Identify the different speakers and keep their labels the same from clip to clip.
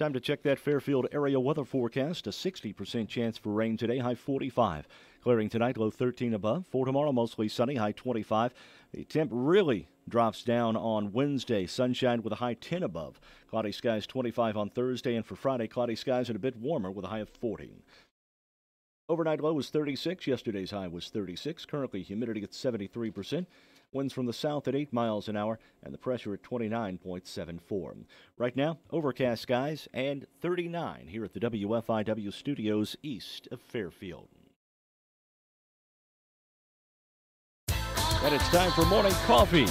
Speaker 1: Time to check that Fairfield area weather forecast. A 60% chance for rain today, high 45. Clearing tonight, low 13 above. For tomorrow, mostly sunny, high 25. The temp really drops down on Wednesday. Sunshine with a high 10 above. Cloudy skies 25 on Thursday, and for Friday, cloudy skies and a bit warmer with a high of 40. Overnight low was 36. Yesterday's high was 36. Currently, humidity at 73%. Winds from the south at 8 miles an hour, and the pressure at 29.74. Right now, overcast skies and 39 here at the WFIW studios east of Fairfield. And it's time for morning coffee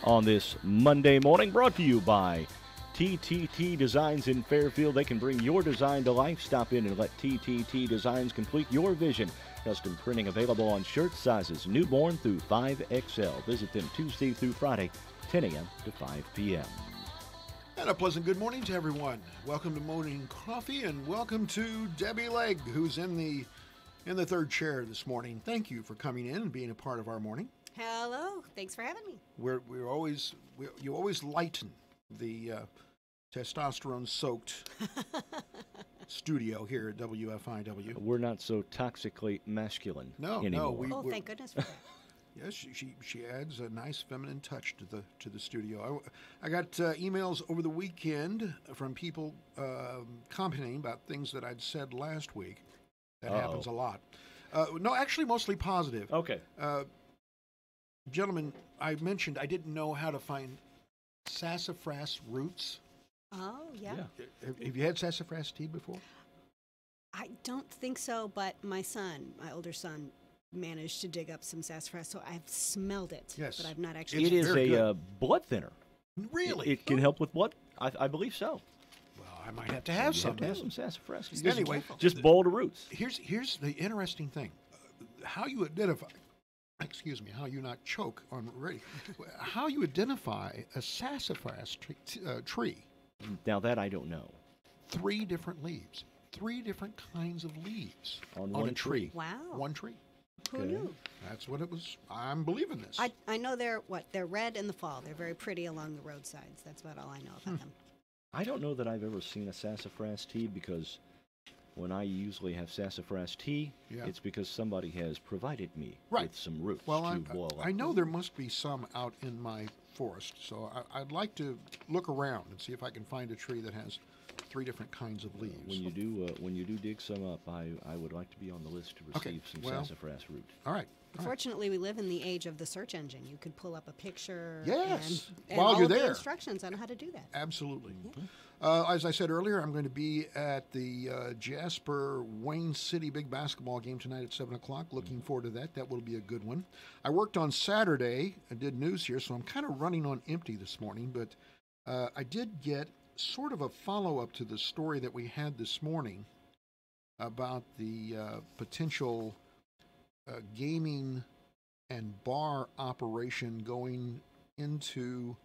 Speaker 1: on this Monday morning, brought to you by TTT Designs in Fairfield. They can bring your design to life. Stop in and let TTT Designs complete your vision. Custom printing available on shirt sizes newborn through 5XL. Visit them Tuesday through Friday, 10 a.m. to 5 p.m.
Speaker 2: And a pleasant good morning to everyone. Welcome to Morning Coffee, and welcome to Debbie Legg, who's in the third chair this morning. Thank you for coming in and being a part of our morning.
Speaker 3: Hello, thanks for having me.
Speaker 2: You always lighten the testosterone-soaked studio here at WFIW.
Speaker 1: We're not so toxically masculine anymore.
Speaker 2: No.
Speaker 3: Thank goodness for that.
Speaker 2: Yes, she adds a nice feminine touch to the studio. I got emails over the weekend from people commenting about things that I'd said last week. That happens a lot. No, actually, mostly positive.
Speaker 1: Okay.
Speaker 2: Gentlemen, I mentioned I didn't know how to find sassafras roots.
Speaker 3: Oh, yeah.
Speaker 2: Have you had sassafras tea before?
Speaker 3: I don't think so, but my older son, managed to dig up some sassafras, so I've smelled it.
Speaker 2: Yes.
Speaker 3: But I've not actually.
Speaker 1: It is a blood thinner.
Speaker 2: Really?
Speaker 1: It can help with blood. I believe so.
Speaker 2: Well, I might have to have some.
Speaker 1: You have to have some sassafras.
Speaker 2: Anyway,
Speaker 1: just boil the roots.
Speaker 2: Here's the interesting thing: how you identify. Excuse me, how you not choke on ready. How you identify a sassafras tree.
Speaker 1: Now that I don't know.
Speaker 2: 3 different leaves. 3 different kinds of leaves
Speaker 1: on one
Speaker 2: a tree.
Speaker 3: Wow.
Speaker 2: One tree.
Speaker 3: Who knew?
Speaker 2: That's what it was. I'm believing this.
Speaker 3: I know they're red in the fall. They're very pretty along the roadsides. That's about all I know about them.
Speaker 1: I don't know that I've ever seen a sassafras tea, because when I usually have sassafras tea, it's because somebody has provided me with some roots to boil up.
Speaker 2: I know there must be some out in my forest, so I'd like to look around and see if I can find a tree that has 3 different kinds of leaves.
Speaker 1: When you do dig some up, I would like to be on the list to receive some sassafras root.
Speaker 2: All right.
Speaker 3: Fortunately, we live in the age of the search engine. You could pull up a picture and
Speaker 2: while
Speaker 3: all
Speaker 2: you're
Speaker 3: of the
Speaker 2: there.
Speaker 3: Instructions on how to do that.
Speaker 2: Absolutely.
Speaker 3: Yeah.
Speaker 2: As I said earlier, I'm going to be at the Jasper Wayne City big basketball game tonight at 7 o'clock. Looking forward to that. That will be a good one. I worked on Saturday. I did news here, so I'm kind of running on empty this morning. But I did get sort of a follow-up to the story that we had this morning about the potential gaming and bar operation going into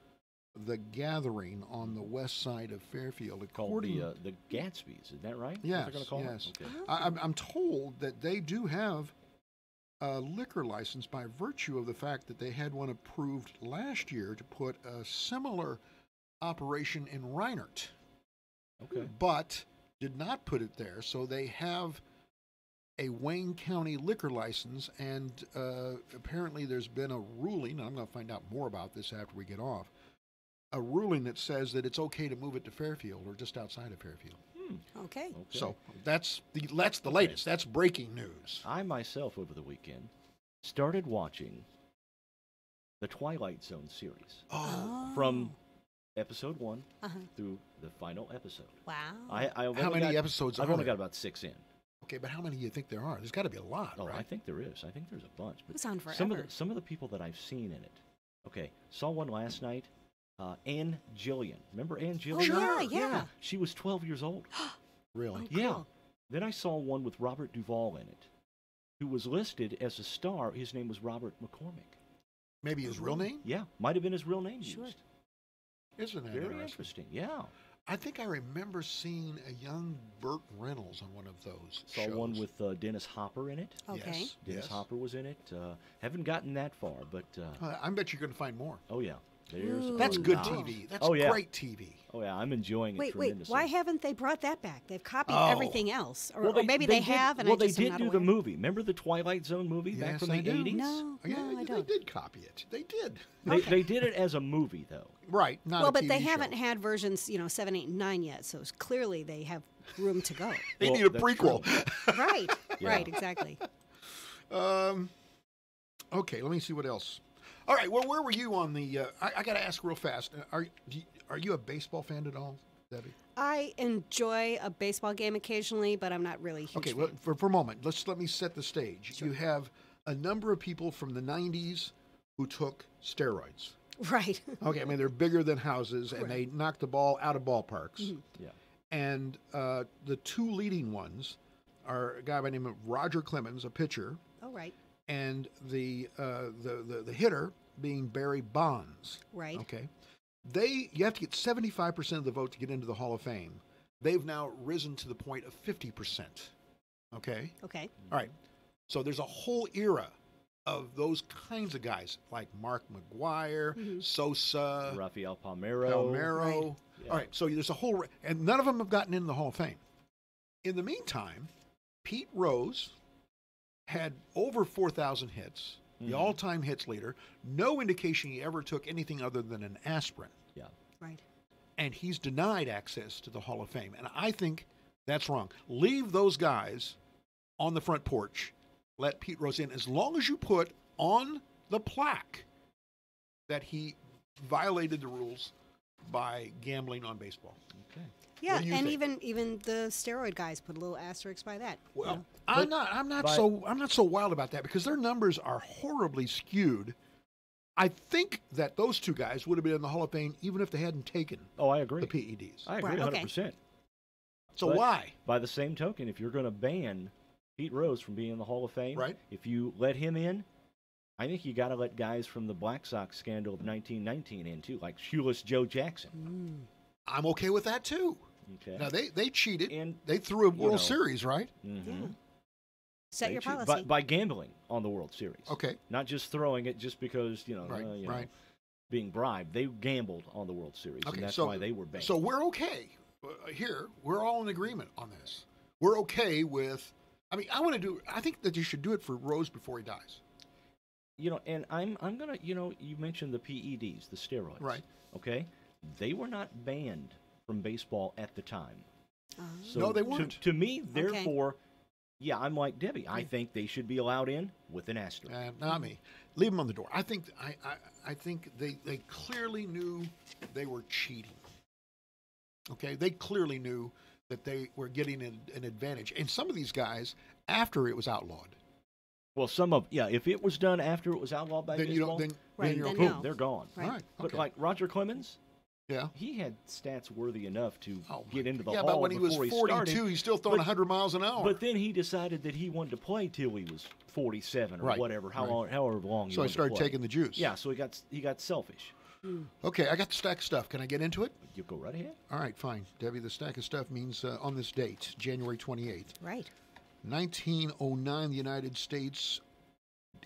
Speaker 2: the Gathering on the west side of Fairfield.
Speaker 1: Called the Gatsby's, is that right?
Speaker 2: Yes,
Speaker 1: Okay.
Speaker 2: I'm told that they do have a liquor license by virtue of the fact that they had one approved last year to put a similar operation in Reinert.
Speaker 1: Okay.
Speaker 2: But did not put it there, so they have a Wayne County liquor license, and apparently there's been a ruling, and I'm going to find out more about this after we get off, a ruling that says that it's okay to move it to Fairfield or just outside of Fairfield.
Speaker 3: Okay.
Speaker 2: So that's the latest. That's breaking news.
Speaker 1: I myself, over the weekend, started watching the Twilight Zone series. From episode 1 through the final episode.
Speaker 3: Wow.
Speaker 2: How many episodes are
Speaker 1: I've only
Speaker 2: there?
Speaker 1: got about 6 in.
Speaker 2: Okay, but how many do you think there are? There's got to be a lot, right?
Speaker 1: I think there is. I think there's a bunch. But
Speaker 3: It's on forever.
Speaker 1: Some of the people that I've seen in it. Okay, saw one last night. Ann Jillian. Remember Ann Jillian?
Speaker 3: Oh, yeah.
Speaker 1: She was 12 years old.
Speaker 2: Really?
Speaker 3: Oh,
Speaker 1: Yeah.
Speaker 3: cool.
Speaker 1: Then I saw one with Robert Duvall in it, who was listed as a star. His name was Robert McCormick.
Speaker 2: Maybe his real name?
Speaker 1: Yeah, might have been his real name
Speaker 3: Sure.
Speaker 1: used.
Speaker 2: Isn't that
Speaker 1: Very interesting, yeah.
Speaker 2: I think I remember seeing a young Burt Reynolds on one of those
Speaker 1: Saw
Speaker 2: shows.
Speaker 1: one with Dennis Hopper in it.
Speaker 3: Okay.
Speaker 2: Yes,
Speaker 1: Dennis
Speaker 2: yes.
Speaker 1: Hopper was in it. Haven't gotten that far, but...
Speaker 2: I bet you're going to find more.
Speaker 1: oh, yeah. There's
Speaker 2: That's
Speaker 1: a
Speaker 2: good
Speaker 1: lot.
Speaker 2: TV. That's
Speaker 1: Oh, yeah.
Speaker 2: great TV.
Speaker 1: Oh yeah, I'm enjoying it
Speaker 3: Wait,
Speaker 1: tremendously.
Speaker 3: why haven't they brought that back? They've copied
Speaker 2: Oh.
Speaker 3: everything else, or,
Speaker 1: Well,
Speaker 3: or maybe they
Speaker 1: did,
Speaker 3: have, and
Speaker 1: well,
Speaker 3: I just
Speaker 1: they
Speaker 3: am
Speaker 1: did
Speaker 3: not
Speaker 1: do
Speaker 3: aware.
Speaker 1: the movie. Remember the Twilight Zone movie back
Speaker 2: Yes,
Speaker 1: from
Speaker 2: I
Speaker 1: the
Speaker 2: do.
Speaker 1: 80s?
Speaker 3: No,
Speaker 2: Yeah,
Speaker 3: I
Speaker 2: they
Speaker 3: don't.
Speaker 2: did copy it. They did.
Speaker 1: They did it as a movie though.
Speaker 2: Right. Not
Speaker 3: Well,
Speaker 2: a
Speaker 3: but they
Speaker 2: TV show.
Speaker 3: haven't had versions, 7, 8, and 9 yet, so clearly they have room to go.
Speaker 2: They
Speaker 1: Well,
Speaker 2: need a
Speaker 1: that's
Speaker 2: prequel.
Speaker 3: Right,
Speaker 1: Yeah.
Speaker 3: right, exactly.
Speaker 2: Okay, let me see what else. All right. Well, where were you on the? I got to ask real fast. Are you a baseball fan at all, Debbie?
Speaker 3: I enjoy a baseball game occasionally, but I'm not really a huge
Speaker 2: Okay.
Speaker 3: fan.
Speaker 2: Well, for a moment, let me set the stage. You have a number of people from the '90s who took steroids.
Speaker 3: Right.
Speaker 2: Okay. I mean, they're bigger than houses, and they knock the ball out of ballparks.
Speaker 3: Mm-hmm.
Speaker 1: Yeah.
Speaker 2: And the two leading ones are a guy by the name of Roger Clemens, a pitcher,
Speaker 3: Oh, right,
Speaker 2: and the hitter being Barry Bonds.
Speaker 3: right.
Speaker 2: Okay. You have to get 75% of the vote to get into the Hall of Fame. They've now risen to the point of 50%. Okay.
Speaker 3: Okay.
Speaker 2: All right. So there's a whole era of those kinds of guys like Mark McGuire, Sosa,
Speaker 1: Rafael Palmeiro.
Speaker 2: Palmeiro.
Speaker 1: Yeah.
Speaker 2: All right. So there's a whole, and none of them have gotten into the Hall of Fame. In the meantime, Pete Rose had over 4,000 hits, the all-time hits leader. No indication he ever took anything other than an aspirin.
Speaker 1: Yeah.
Speaker 3: Right.
Speaker 2: And he's denied access to the Hall of Fame. And I think that's wrong. Leave those guys on the front porch. Let Pete Rose in, as long as you put on the plaque that he violated the rules by gambling on baseball.
Speaker 1: Okay.
Speaker 3: Yeah,
Speaker 2: do you
Speaker 3: and
Speaker 2: think?
Speaker 3: even the steroid guys put a little asterisk by that.
Speaker 2: Well,
Speaker 3: you know.
Speaker 2: I'm not
Speaker 1: but-
Speaker 2: so wild about that because their numbers are horribly skewed. I think that those two guys would have been in the Hall of Fame even if they hadn't taken
Speaker 1: Oh, I agree.
Speaker 2: the PEDs.
Speaker 1: I agree
Speaker 3: Right, okay.
Speaker 1: 100%.
Speaker 2: So
Speaker 1: But
Speaker 2: why?
Speaker 1: By the same token, if you're going to ban Pete Rose from being in the Hall of Fame,
Speaker 2: Right.
Speaker 1: if you let him in, I think you got to let guys from the Black Sox scandal of 1919 in too, like shoeless Joe Jackson.
Speaker 2: I'm okay with that too.
Speaker 1: Okay.
Speaker 2: Now they cheated.
Speaker 1: And,
Speaker 2: They threw a World
Speaker 1: know,
Speaker 2: Series, right?
Speaker 1: Mhm.
Speaker 3: Yeah. Set
Speaker 1: They
Speaker 3: your
Speaker 1: cheat-
Speaker 3: policy.
Speaker 1: by gambling on the World Series.
Speaker 2: Okay.
Speaker 1: Not just throwing it just because
Speaker 2: Right, right.
Speaker 1: being bribed. They gambled on the World Series,
Speaker 2: Okay,
Speaker 1: and that's
Speaker 2: so
Speaker 1: why they were banned.
Speaker 2: So we're okay here. We're all in agreement on this. We're okay with. I mean, I think that you should do it for Rose before he dies.
Speaker 1: And I'm gonna, you mentioned the PEDs, the steroids,
Speaker 2: Right.
Speaker 1: Okay, they were not banned from baseball at the time. So
Speaker 2: No, they
Speaker 1: to-
Speaker 2: weren't.
Speaker 1: To me, therefore, yeah, I'm like Debbie. I think they should be allowed in with an asterisk.
Speaker 2: Not me. Leave them on the door. I think they clearly knew they were cheating. Okay, they clearly knew that they were getting an advantage. And some of these guys, after it was outlawed,
Speaker 1: Well, if it was done after it was outlawed by
Speaker 2: then you
Speaker 1: baseball,
Speaker 2: don't. Then
Speaker 3: Right,
Speaker 2: you're
Speaker 3: then
Speaker 2: okay.
Speaker 3: no.
Speaker 1: boom, they're gone.
Speaker 3: Right.
Speaker 2: All right.
Speaker 1: But
Speaker 2: Okay.
Speaker 1: like Roger Clemens,
Speaker 2: yeah.
Speaker 1: he had stats worthy enough to
Speaker 2: Oh,
Speaker 1: get into the
Speaker 2: yeah,
Speaker 1: hall
Speaker 2: but when he was
Speaker 1: before
Speaker 2: 42,
Speaker 1: started.
Speaker 2: he's still throwing
Speaker 1: But-
Speaker 2: 100 miles an hour.
Speaker 1: But then he decided that he wanted to play till he was 47 or
Speaker 2: Right,
Speaker 1: whatever,
Speaker 2: right.
Speaker 1: however long. He
Speaker 2: so I
Speaker 1: wanted to
Speaker 2: started
Speaker 1: play.
Speaker 2: taking the juice.
Speaker 1: Yeah, so he got selfish.
Speaker 2: Okay, I got the stack of stuff. Can I get into it?
Speaker 1: You go right ahead.
Speaker 2: All right, fine. Debbie, the stack of stuff means on this date, January 28th,
Speaker 3: Right.
Speaker 2: 1909, the United States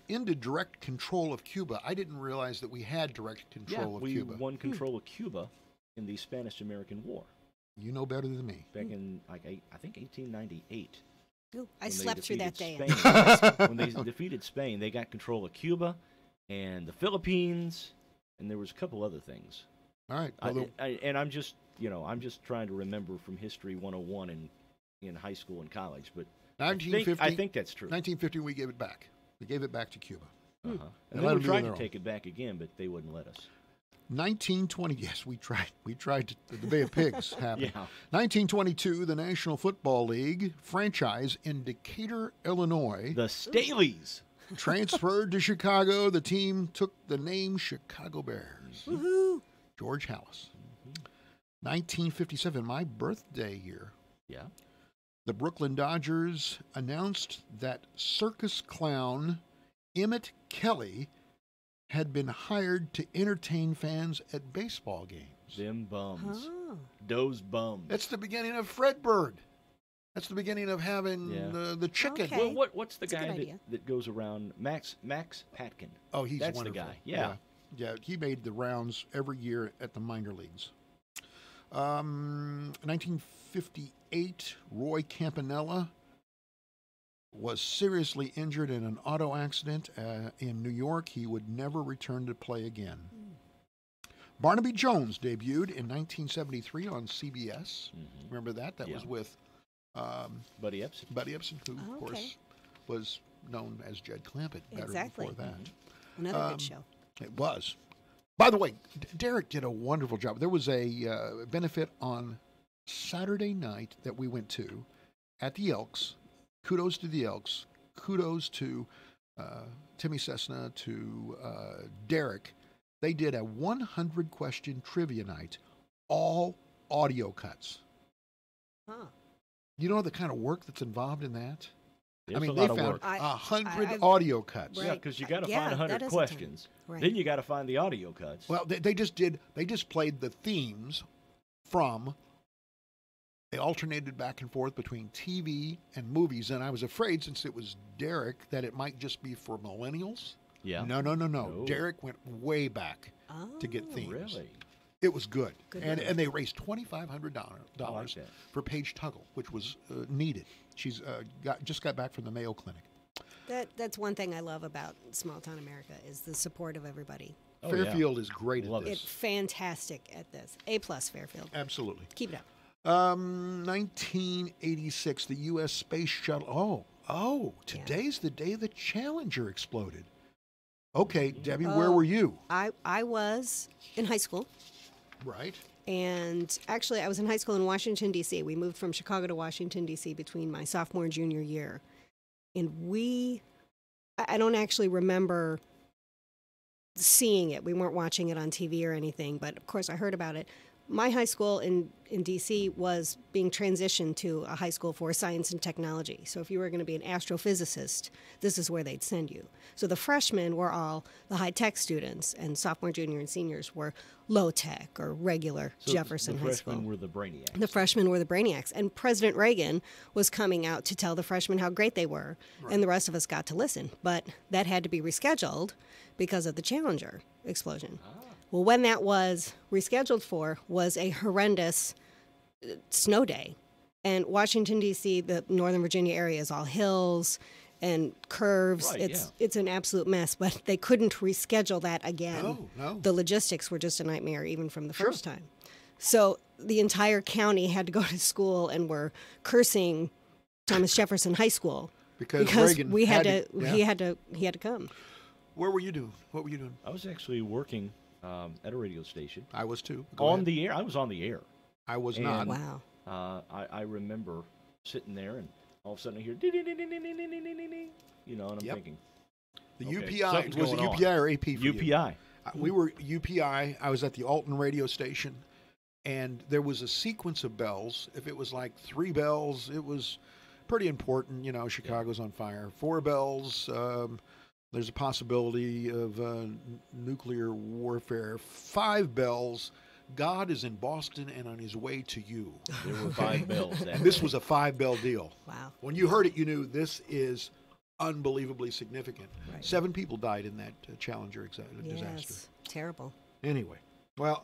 Speaker 2: ended direct control of Cuba. I didn't realize that we had direct control of
Speaker 1: we
Speaker 2: Cuba.
Speaker 1: won control of Cuba in the Spanish-American War
Speaker 2: You know better than me.
Speaker 1: back in I think 1898.
Speaker 3: Ooh, I
Speaker 1: when they
Speaker 3: slept through that day.
Speaker 1: defeated Spain. When they defeated Spain, they got control of Cuba and the Philippines, and there was a couple other things.
Speaker 2: All right. Well,
Speaker 1: And I'm just trying to remember from History 101 in high school and college, but I
Speaker 2: 1950,
Speaker 1: think that's true.
Speaker 2: 1950, we gave it back. We gave it back to Cuba.
Speaker 1: Uh-huh.
Speaker 2: And
Speaker 1: And
Speaker 2: let
Speaker 1: then
Speaker 2: them
Speaker 1: we
Speaker 2: do
Speaker 1: tried
Speaker 2: their
Speaker 1: to
Speaker 2: own.
Speaker 1: take it back again, but they wouldn't let us.
Speaker 2: 1920, yes, we tried. We tried to, the Bay of Pigs happened.
Speaker 1: Yeah.
Speaker 2: 1922, the National Football League franchise in Decatur, Illinois,
Speaker 1: The Staleys.
Speaker 2: transferred to Chicago. The team took the name Chicago Bears.
Speaker 3: Woohoo!
Speaker 2: George Hallis. 1957, my birthday year.
Speaker 1: Yeah.
Speaker 2: The Brooklyn Dodgers announced that circus clown Emmett Kelly had been hired to entertain fans at baseball games.
Speaker 1: Them bums.
Speaker 3: Oh.
Speaker 1: Those bums.
Speaker 2: That's the beginning of Fred Bird. That's the beginning of having
Speaker 1: Yeah.
Speaker 2: the chicken.
Speaker 3: Okay.
Speaker 1: Well, what's the
Speaker 3: That's a
Speaker 1: guy
Speaker 3: good idea.
Speaker 1: that goes around? Max Patkin.
Speaker 2: Oh, he's
Speaker 1: That's
Speaker 2: wonderful.
Speaker 1: the guy. Yeah.
Speaker 2: Yeah, he made the rounds every year at the minor leagues. 1958, Roy Campanella was seriously injured in an auto accident in New York. He would never return to play again. Barnaby Jones debuted in 1973 on CBS. Remember that? That was with
Speaker 1: Buddy Epson.
Speaker 2: Buddy Epson, who, of course, was known as Jed Clampett better before that.
Speaker 3: Another good show.
Speaker 2: It was. By the way, Derek did a wonderful job. There was a benefit on Saturday night that we went to at the Elks. Kudos to the Elks. Kudos to Timmy Cessna, to Derek. They did a 100-question trivia night, all audio cuts.
Speaker 3: Huh.
Speaker 2: You know the kind of work that's involved in that?
Speaker 1: There's
Speaker 2: I mean,
Speaker 1: a
Speaker 2: they
Speaker 1: lot of
Speaker 2: found
Speaker 1: work.
Speaker 2: 100 audio cuts.
Speaker 3: Right.
Speaker 1: Yeah, because you got to
Speaker 3: Yeah,
Speaker 1: find
Speaker 3: that
Speaker 1: 100
Speaker 3: is a
Speaker 1: questions.
Speaker 3: Right.
Speaker 1: Then you got to find the audio cuts.
Speaker 2: Well, they just played the themes from. They alternated back and forth between TV and movies, and I was afraid, since it was Derek, that it might just be for millennials.
Speaker 1: Yeah.
Speaker 2: No. Derek went way back to get themes.
Speaker 1: Really?
Speaker 2: It was good.
Speaker 3: Good
Speaker 2: And
Speaker 3: deal.
Speaker 2: they raised $2,500
Speaker 1: I like that.
Speaker 2: for Paige Tuggle, which was needed. She's just got back from the Mayo Clinic.
Speaker 3: That's one thing I love about small town America is the support of everybody.
Speaker 1: Oh,
Speaker 2: Fairfield is great
Speaker 1: Love
Speaker 2: at
Speaker 3: It's
Speaker 2: this.
Speaker 3: fantastic at this. A+ Fairfield.
Speaker 2: Absolutely.
Speaker 3: Keep it up.
Speaker 2: 1986, the U.S. Space Shuttle. Today's the day the Challenger exploded. Okay, Debbie, where were you?
Speaker 3: I was in high school.
Speaker 2: Right.
Speaker 3: And actually, I was in high school in Washington, D.C. We moved from Chicago to Washington, D.C. between my sophomore and junior year. And I don't actually remember seeing it. We weren't watching it on TV or anything, but of course I heard about it. My high school in D.C. was being transitioned to a high school for science and technology. So if you were going to be an astrophysicist, this is where they'd send you. So the freshmen were all the high-tech students, and sophomore, junior, and seniors were low-tech or regular Jefferson High School.
Speaker 1: The freshmen were the brainiacs.
Speaker 3: The freshmen were the brainiacs. And President Reagan was coming out to tell the freshmen how great they were, and the rest of us got to listen. But that had to be rescheduled because of the Challenger explosion. Well, when that was rescheduled for was a horrendous snow day. And Washington, D.C., the Northern Virginia area is all hills and curves.
Speaker 1: Right,
Speaker 3: It's an absolute mess, but they couldn't reschedule that again.
Speaker 2: No.
Speaker 3: The logistics were just a nightmare even from the first time. So the entire county had to go to school and were cursing Thomas Jefferson High School
Speaker 2: Because Reagan
Speaker 3: he had to come.
Speaker 2: Where were you doing? What were you doing?
Speaker 1: I was actually working at a radio station.
Speaker 2: I was too.
Speaker 1: The air. I was on the air.
Speaker 2: I was
Speaker 1: And,
Speaker 2: not.
Speaker 3: Wow.
Speaker 1: I remember sitting there, and all of a sudden I hear, ding, you know, and I'm thinking,
Speaker 2: The
Speaker 1: okay,
Speaker 2: UPI,
Speaker 1: something's
Speaker 2: was it
Speaker 1: going on.
Speaker 2: UPI or AP for you?
Speaker 1: UPI.
Speaker 2: We were UPI. I was at the Alton radio station, and there was a sequence of bells. If it was like 3 bells, it was pretty important. You know, Chicago's on fire. 4 bells, there's a possibility of nuclear warfare. 5 bells, God is in Boston and on his way to you.
Speaker 1: There were 5 bells.
Speaker 2: This was a 5-bell deal.
Speaker 3: Wow.
Speaker 2: When you heard it, you knew this is unbelievably significant.
Speaker 3: Right.
Speaker 2: 7 people died in that Challenger disaster.
Speaker 3: Yes. Terrible.
Speaker 2: Anyway, well,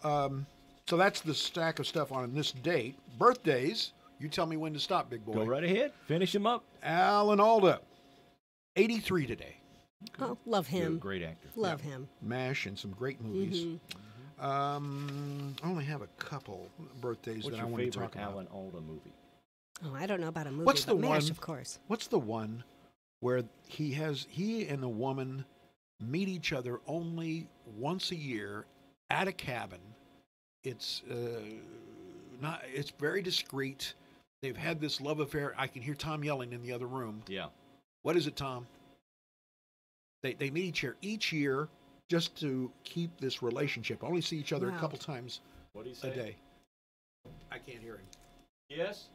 Speaker 2: so that's the stack of stuff on this date. Birthdays, you tell me when to stop, big boy.
Speaker 1: Go right ahead. Finish him up.
Speaker 2: Alan Alda, 83 today.
Speaker 3: Oh, love him.
Speaker 1: Great actor.
Speaker 3: Love him.
Speaker 2: MASH and some great movies. I only have a couple birthdays
Speaker 1: What's
Speaker 2: that I
Speaker 1: your
Speaker 2: want to
Speaker 1: favorite
Speaker 2: talk about.
Speaker 1: Alan Alda movie?
Speaker 3: Oh, I don't know about a movie,
Speaker 2: What's
Speaker 3: but
Speaker 2: the
Speaker 3: MASH,
Speaker 2: one-
Speaker 3: of course.
Speaker 2: What's the one where he and the woman meet each other only once a year at a cabin? It's it's very discreet. They've had this love affair. I can hear Tom yelling in the other room.
Speaker 1: Yeah.
Speaker 2: What is it, Tom? They meet each year just to keep this relationship. Only see each other a
Speaker 3: Wow.
Speaker 2: couple times
Speaker 1: What do you
Speaker 2: a
Speaker 1: say?
Speaker 2: day. I can't hear him.
Speaker 1: Yes.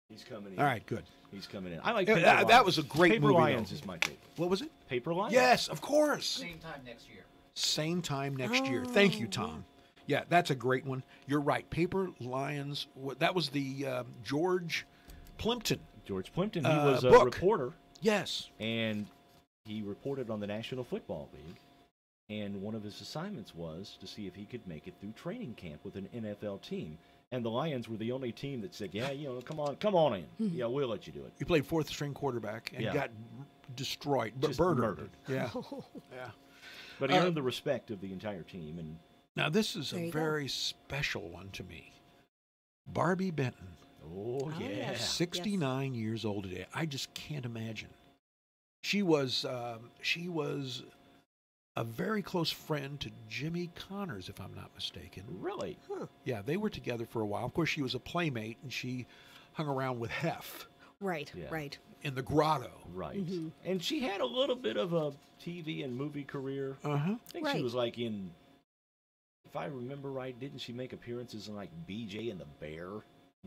Speaker 1: He's coming in.
Speaker 2: All right, good.
Speaker 1: He's coming in. I like
Speaker 2: Yeah,
Speaker 1: Paper
Speaker 2: that
Speaker 1: Lions.
Speaker 2: was a great
Speaker 1: Paper
Speaker 2: movie,
Speaker 1: Lions
Speaker 2: though.
Speaker 1: is my favorite.
Speaker 2: What was it?
Speaker 1: Paper Lions.
Speaker 2: Yes, of course.
Speaker 4: Same time next year.
Speaker 2: Same time next year. Thank you, Tom. Yeah, that's a great one. You're right. Paper Lions. That was the George Plimpton.
Speaker 1: George Plimpton. He was a
Speaker 2: book.
Speaker 1: reporter,
Speaker 2: Yes.
Speaker 1: and he reported on the National Football League. And one of his assignments was to see if he could make it through training camp with an NFL team. And the Lions were the only team that said, yeah, come on in. Yeah, we'll let you do it.
Speaker 2: He played fourth-string quarterback and got destroyed,
Speaker 1: Just
Speaker 2: murdered. Yeah.
Speaker 1: Yeah. But he earned the respect of the entire team. And
Speaker 2: now this is a very special one to me. Barbie Benton.
Speaker 1: Oh, yeah.
Speaker 2: 69 years old today. I just can't imagine. She was a very close friend to Jimmy Connors, if I'm not mistaken.
Speaker 1: Really?
Speaker 3: Huh.
Speaker 2: Yeah, they were together for a while. Of course, she was a playmate, and she hung around with Hef.
Speaker 3: Right.
Speaker 2: In the grotto.
Speaker 1: Right. Mm-hmm. And she had a little bit of a TV and movie career.
Speaker 2: Uh-huh.
Speaker 1: I think she was like in, if I remember right, didn't she make appearances in like BJ and the Bear?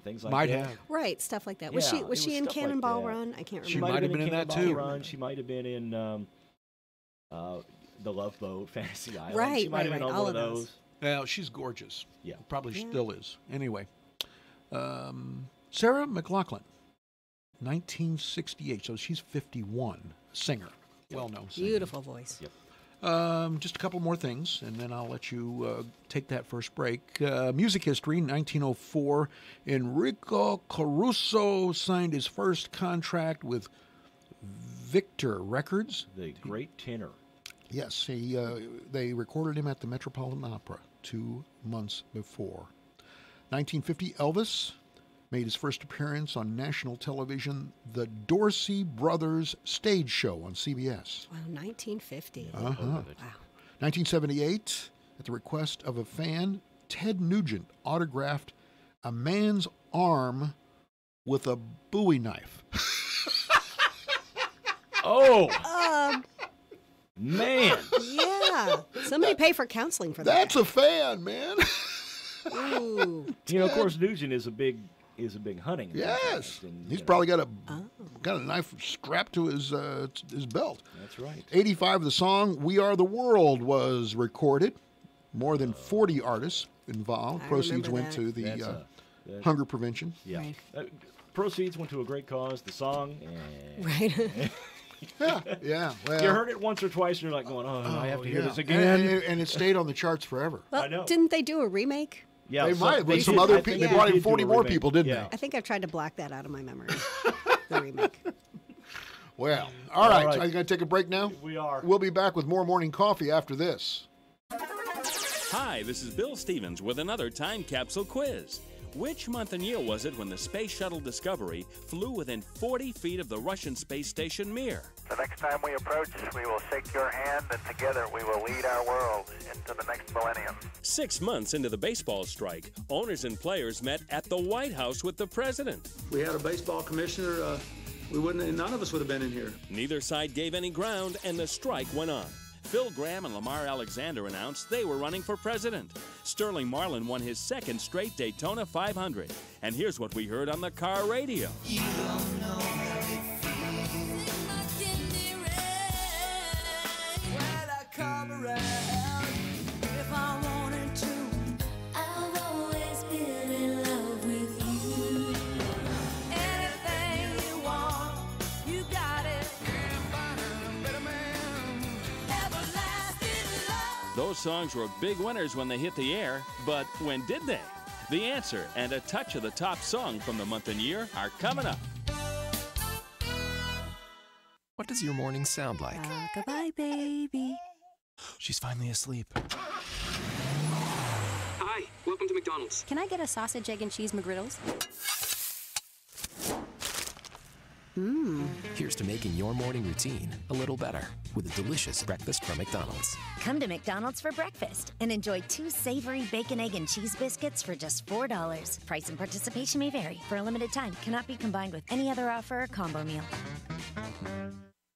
Speaker 1: Things like
Speaker 2: Might
Speaker 1: that.
Speaker 2: have.
Speaker 3: Right, stuff like that.
Speaker 1: Yeah,
Speaker 3: Was she in Cannonball Run? I can't remember.
Speaker 2: She might have been in that too.
Speaker 1: Run. She might have been in The Love Boat, Fantasy Island.
Speaker 3: Right,
Speaker 1: she might have been on
Speaker 3: all
Speaker 1: one of
Speaker 3: of
Speaker 1: those.
Speaker 2: Well, she's gorgeous.
Speaker 1: Yeah.
Speaker 2: Probably still is. Anyway. Sarah McLachlan, 1968. So she's 51. Singer. Well-known singer.
Speaker 3: Beautiful voice.
Speaker 1: Yep.
Speaker 2: Just a couple more things, and then I'll let you take that first break. Music history, 1904. Enrico Caruso signed his first contract with Victor Records.
Speaker 1: The great tenor.
Speaker 2: Yes, they recorded him at the Metropolitan Opera 2 months before. 1950, Elvis made his first appearance on national television, the Dorsey Brothers Stage Show on CBS.
Speaker 3: Wow, 1950.
Speaker 2: Uh-huh.
Speaker 3: Wow.
Speaker 2: 1978, at the request of a fan, Ted Nugent autographed a man's arm with a Bowie knife.
Speaker 1: Oh! Man!
Speaker 3: Yeah. Somebody pay for counseling for that.
Speaker 2: That's a fan, man.
Speaker 3: Ooh.
Speaker 1: Of course, Nugent is a big hunting.
Speaker 2: Yes.
Speaker 1: And,
Speaker 2: He's probably got a knife strapped to his belt.
Speaker 1: That's right.
Speaker 2: 85, the song "We Are the World" was recorded. More than 40 artists involved.
Speaker 3: I
Speaker 2: Proceeds
Speaker 3: remember
Speaker 2: went
Speaker 3: that.
Speaker 2: to the hunger prevention.
Speaker 1: Yeah.
Speaker 3: Right.
Speaker 1: Proceeds went to a great cause. The song.
Speaker 3: Right.
Speaker 2: Yeah. Well,
Speaker 1: You heard it once or twice, and you're like going, I have to hear this again.
Speaker 2: And it stayed on the charts forever.
Speaker 3: Well,
Speaker 1: I know.
Speaker 3: didn't they do a remake?
Speaker 1: Yeah,
Speaker 2: They might have been
Speaker 1: did.
Speaker 2: some other
Speaker 1: I
Speaker 2: people.
Speaker 1: think
Speaker 2: They brought in
Speaker 1: did do
Speaker 2: 40
Speaker 1: a
Speaker 2: more
Speaker 1: remake.
Speaker 2: people, didn't
Speaker 1: Yeah.
Speaker 3: I think I've tried to block that out of my memory. The remake.
Speaker 2: Well, all right.
Speaker 1: right.
Speaker 2: So are you going to take a break now?
Speaker 1: We are.
Speaker 2: We'll be back with more morning coffee after this.
Speaker 4: Hi, this is Bill Stevens with another time capsule quiz. Which month and year was it when the Space Shuttle Discovery flew within 40 feet of the Russian space station Mir?
Speaker 5: The next time we approach, we will shake your hand, and together we will lead our world into the next millennium.
Speaker 4: 6 months into the baseball strike, owners and players met at the White House with the president.
Speaker 6: We had a baseball commissioner, none of us would have been in here.
Speaker 4: Neither side gave any ground, and the strike went on. Phil Graham and Lamar Alexander announced they were running for president. Sterling Marlin won his second straight Daytona 500. And here's what we heard on the car radio.
Speaker 7: You don't know how it feels. Well, I come around if I wanted to. I've always been in love with you. Anything you want, you got it. Can't find a better man. Everlasting love.
Speaker 4: Those songs were big winners when they hit the air, but when did they? The answer and a touch of the top song from the month and year are coming up.
Speaker 8: What does your morning sound like?
Speaker 3: Goodbye, baby.
Speaker 8: She's finally asleep.
Speaker 6: Hi, welcome to McDonald's.
Speaker 9: Can I get a sausage, egg, and cheese McGriddles?
Speaker 8: Here's to making your morning routine a little better with a delicious breakfast from McDonald's.
Speaker 10: Come to McDonald's for breakfast and enjoy 2 savory bacon, egg, and cheese biscuits for just $4. Price and participation may vary. For a limited time, cannot be combined with any other offer or combo meal.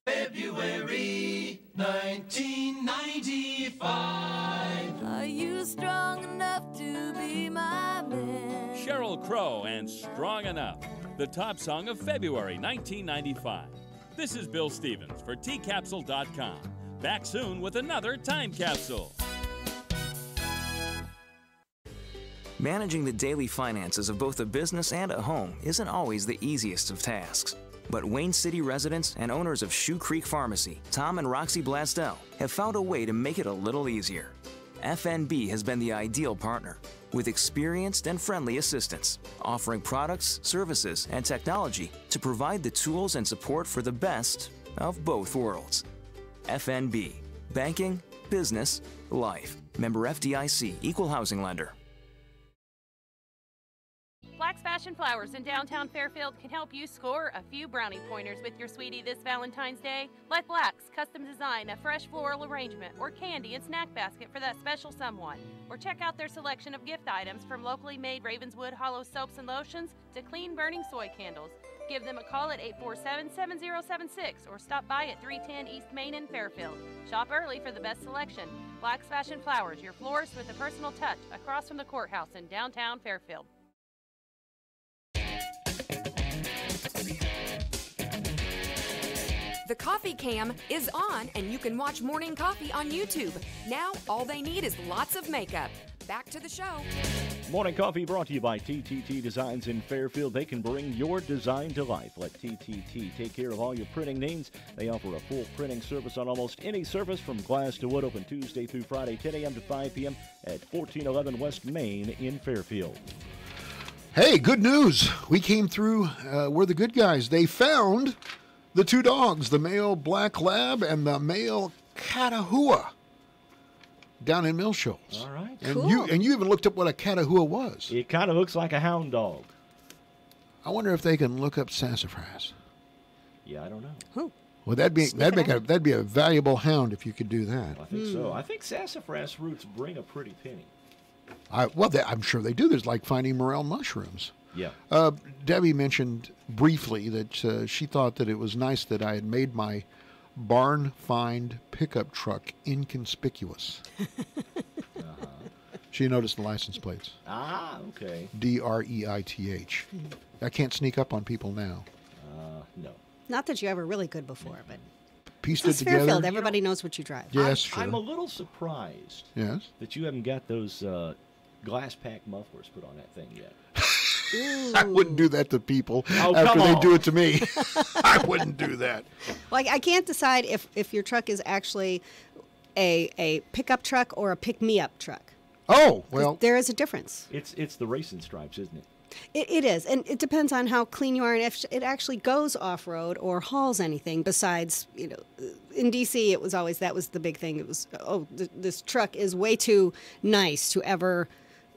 Speaker 7: February 1995. Are you strong enough to be my man?
Speaker 4: Sheryl Crow and Strong Enough, the top song of February 1995. This is Bill Stevens for tcapsule.com. Back soon with another time capsule.
Speaker 11: Managing the daily finances of both a business and a home isn't always the easiest of tasks. But Wayne City residents and owners of Shoe Creek Pharmacy, Tom and Roxy Blasdell, have found a way to make it a little easier. FNB has been the ideal partner, with experienced and friendly assistants, offering products, services, and technology to provide the tools and support for the best of both worlds. FNB, banking, business, life. Member FDIC, equal housing lender.
Speaker 12: Black's Fashion Flowers in downtown Fairfield can help you score a few brownie pointers with your sweetie this Valentine's Day. Let Black's custom design a fresh floral arrangement or candy and snack basket for that special someone. Or check out their selection of gift items from locally made Ravenswood Hollow soaps and lotions to clean burning soy candles. Give them a call at 847-7076 or stop by at 310 East Main in Fairfield. Shop early for the best selection. Black's Fashion Flowers, your florist with a personal touch, across from the courthouse in downtown Fairfield.
Speaker 13: The Coffee Cam is on, and you can watch Morning Coffee on YouTube. Now, all they need is lots of makeup. Back to the show.
Speaker 1: Morning Coffee brought to you by TTT Designs in Fairfield. They can bring your design to life. Let TTT take care of all your printing needs. They offer a full printing service on almost any surface from glass to wood, open Tuesday through Friday, 10 a.m. to 5 p.m. at 1411 West Main in Fairfield.
Speaker 2: Hey, good news. We came through. We're the good guys. They found the two dogs, the male black lab and the male Catahoula, down in Mill Shoals.
Speaker 1: All right.
Speaker 2: And
Speaker 3: Cool.
Speaker 2: you even looked up what a Catahoula was.
Speaker 1: It kind of looks like a hound dog.
Speaker 2: I wonder if they can look up sassafras.
Speaker 1: Yeah, I don't know.
Speaker 3: Oh,
Speaker 2: Well, that'd be a valuable hound if you could do that.
Speaker 1: I think so. I think sassafras roots bring a pretty penny.
Speaker 2: I'm sure they do. There's like finding morel mushrooms.
Speaker 1: Yeah.
Speaker 2: Debbie mentioned briefly that she thought that it was nice that I had made my barn find pickup truck inconspicuous. She noticed the license plates.
Speaker 1: Ah, okay.
Speaker 2: DREITH. I can't sneak up on people now.
Speaker 1: No.
Speaker 3: not that you ever really could before, but
Speaker 2: Pieced
Speaker 3: it's
Speaker 2: it together.
Speaker 3: Fairfield. Everybody knows what you drive.
Speaker 2: Yes,
Speaker 1: I'm
Speaker 2: sure.
Speaker 1: a little surprised that you haven't got those glass pack mufflers put on that thing yet.
Speaker 2: I wouldn't do that to people
Speaker 1: Oh,
Speaker 2: after
Speaker 1: come
Speaker 2: they
Speaker 1: on.
Speaker 2: do it to me. I wouldn't do that.
Speaker 3: Like, I can't decide if your truck is actually a pickup truck or a pick-me-up truck.
Speaker 2: Oh, well.
Speaker 3: There is a difference.
Speaker 1: It's the racing stripes, isn't it?
Speaker 3: It is, and it depends on how clean you are and if it actually goes off-road or hauls anything besides, in D.C. that was the big thing. It was, this truck is way too nice to ever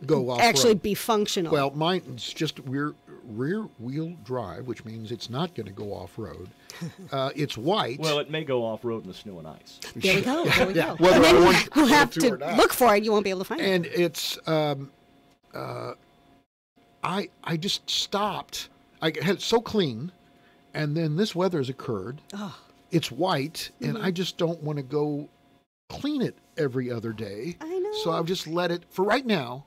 Speaker 2: Go off
Speaker 3: actually
Speaker 2: road.
Speaker 3: be functional.
Speaker 2: Well, mine's just rear wheel drive, which means it's not going to go off road. It's white.
Speaker 1: Well, it may go off road in the snow and ice.
Speaker 3: There we go. There we go.
Speaker 2: Whether
Speaker 3: And then
Speaker 2: I want
Speaker 3: you'll have
Speaker 2: to
Speaker 3: to
Speaker 2: or not.
Speaker 3: look for it. You won't be able to find it.
Speaker 2: And it's I just stopped. I had it so clean, and then this weather has occurred.
Speaker 3: Oh.
Speaker 2: It's white, and I just don't want to go clean it every other day.
Speaker 3: I know.
Speaker 2: So I've just let it, for right now,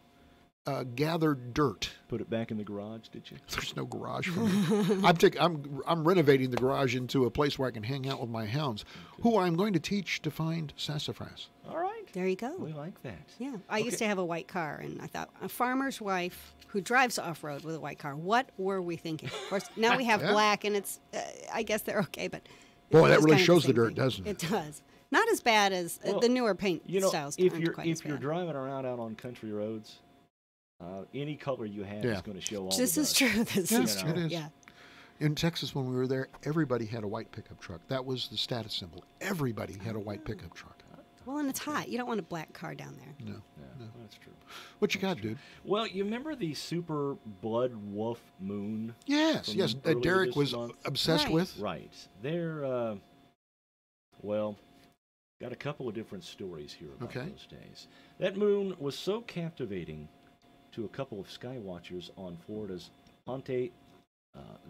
Speaker 2: gather dirt.
Speaker 1: Put it back in the garage, did you?
Speaker 2: There's no garage for me. I'm renovating the garage into a place where I can hang out with my hounds, who I'm going to teach to find sassafras.
Speaker 1: All right.
Speaker 3: There you go.
Speaker 1: We like that.
Speaker 3: Yeah, I used to have a white car, and I thought, a farmer's wife who drives off-road with a white car, what were we thinking? Of course, now we have
Speaker 2: Yeah.
Speaker 3: black, and it's, I guess they're okay, but...
Speaker 2: Boy, that
Speaker 3: it's
Speaker 2: really
Speaker 3: kind of
Speaker 2: shows the
Speaker 3: same
Speaker 2: dirt,
Speaker 3: thing.
Speaker 2: doesn't it?
Speaker 3: It does. Not as bad as
Speaker 1: Well,
Speaker 3: the newer paint styles.
Speaker 1: if
Speaker 3: aren't
Speaker 1: you're
Speaker 3: quite as bad.
Speaker 1: driving around out on country roads, any color you have
Speaker 2: Yeah.
Speaker 1: is going to show all.
Speaker 3: This
Speaker 1: the
Speaker 3: is
Speaker 1: dust.
Speaker 3: true. This
Speaker 2: Yeah,
Speaker 3: is
Speaker 2: it
Speaker 3: true.
Speaker 2: is.
Speaker 3: Yeah.
Speaker 2: In Texas, when we were there, everybody had a white pickup truck. That was the status symbol. Everybody had a white pickup truck.
Speaker 3: Well, and it's hot. You don't want a black car down there.
Speaker 2: No.
Speaker 1: Yeah, that's true.
Speaker 2: What you got, dude?
Speaker 1: Well, you remember the super blood wolf moon?
Speaker 2: Yes,
Speaker 1: from
Speaker 2: yes.
Speaker 1: earlier
Speaker 2: Derek
Speaker 1: this
Speaker 2: was
Speaker 1: month?
Speaker 2: obsessed
Speaker 3: Right.
Speaker 2: with.
Speaker 1: Right. They're, well, got a couple of different stories here about
Speaker 2: Okay.
Speaker 1: those days. That moon was so captivating to a couple of sky watchers on Florida's Ponte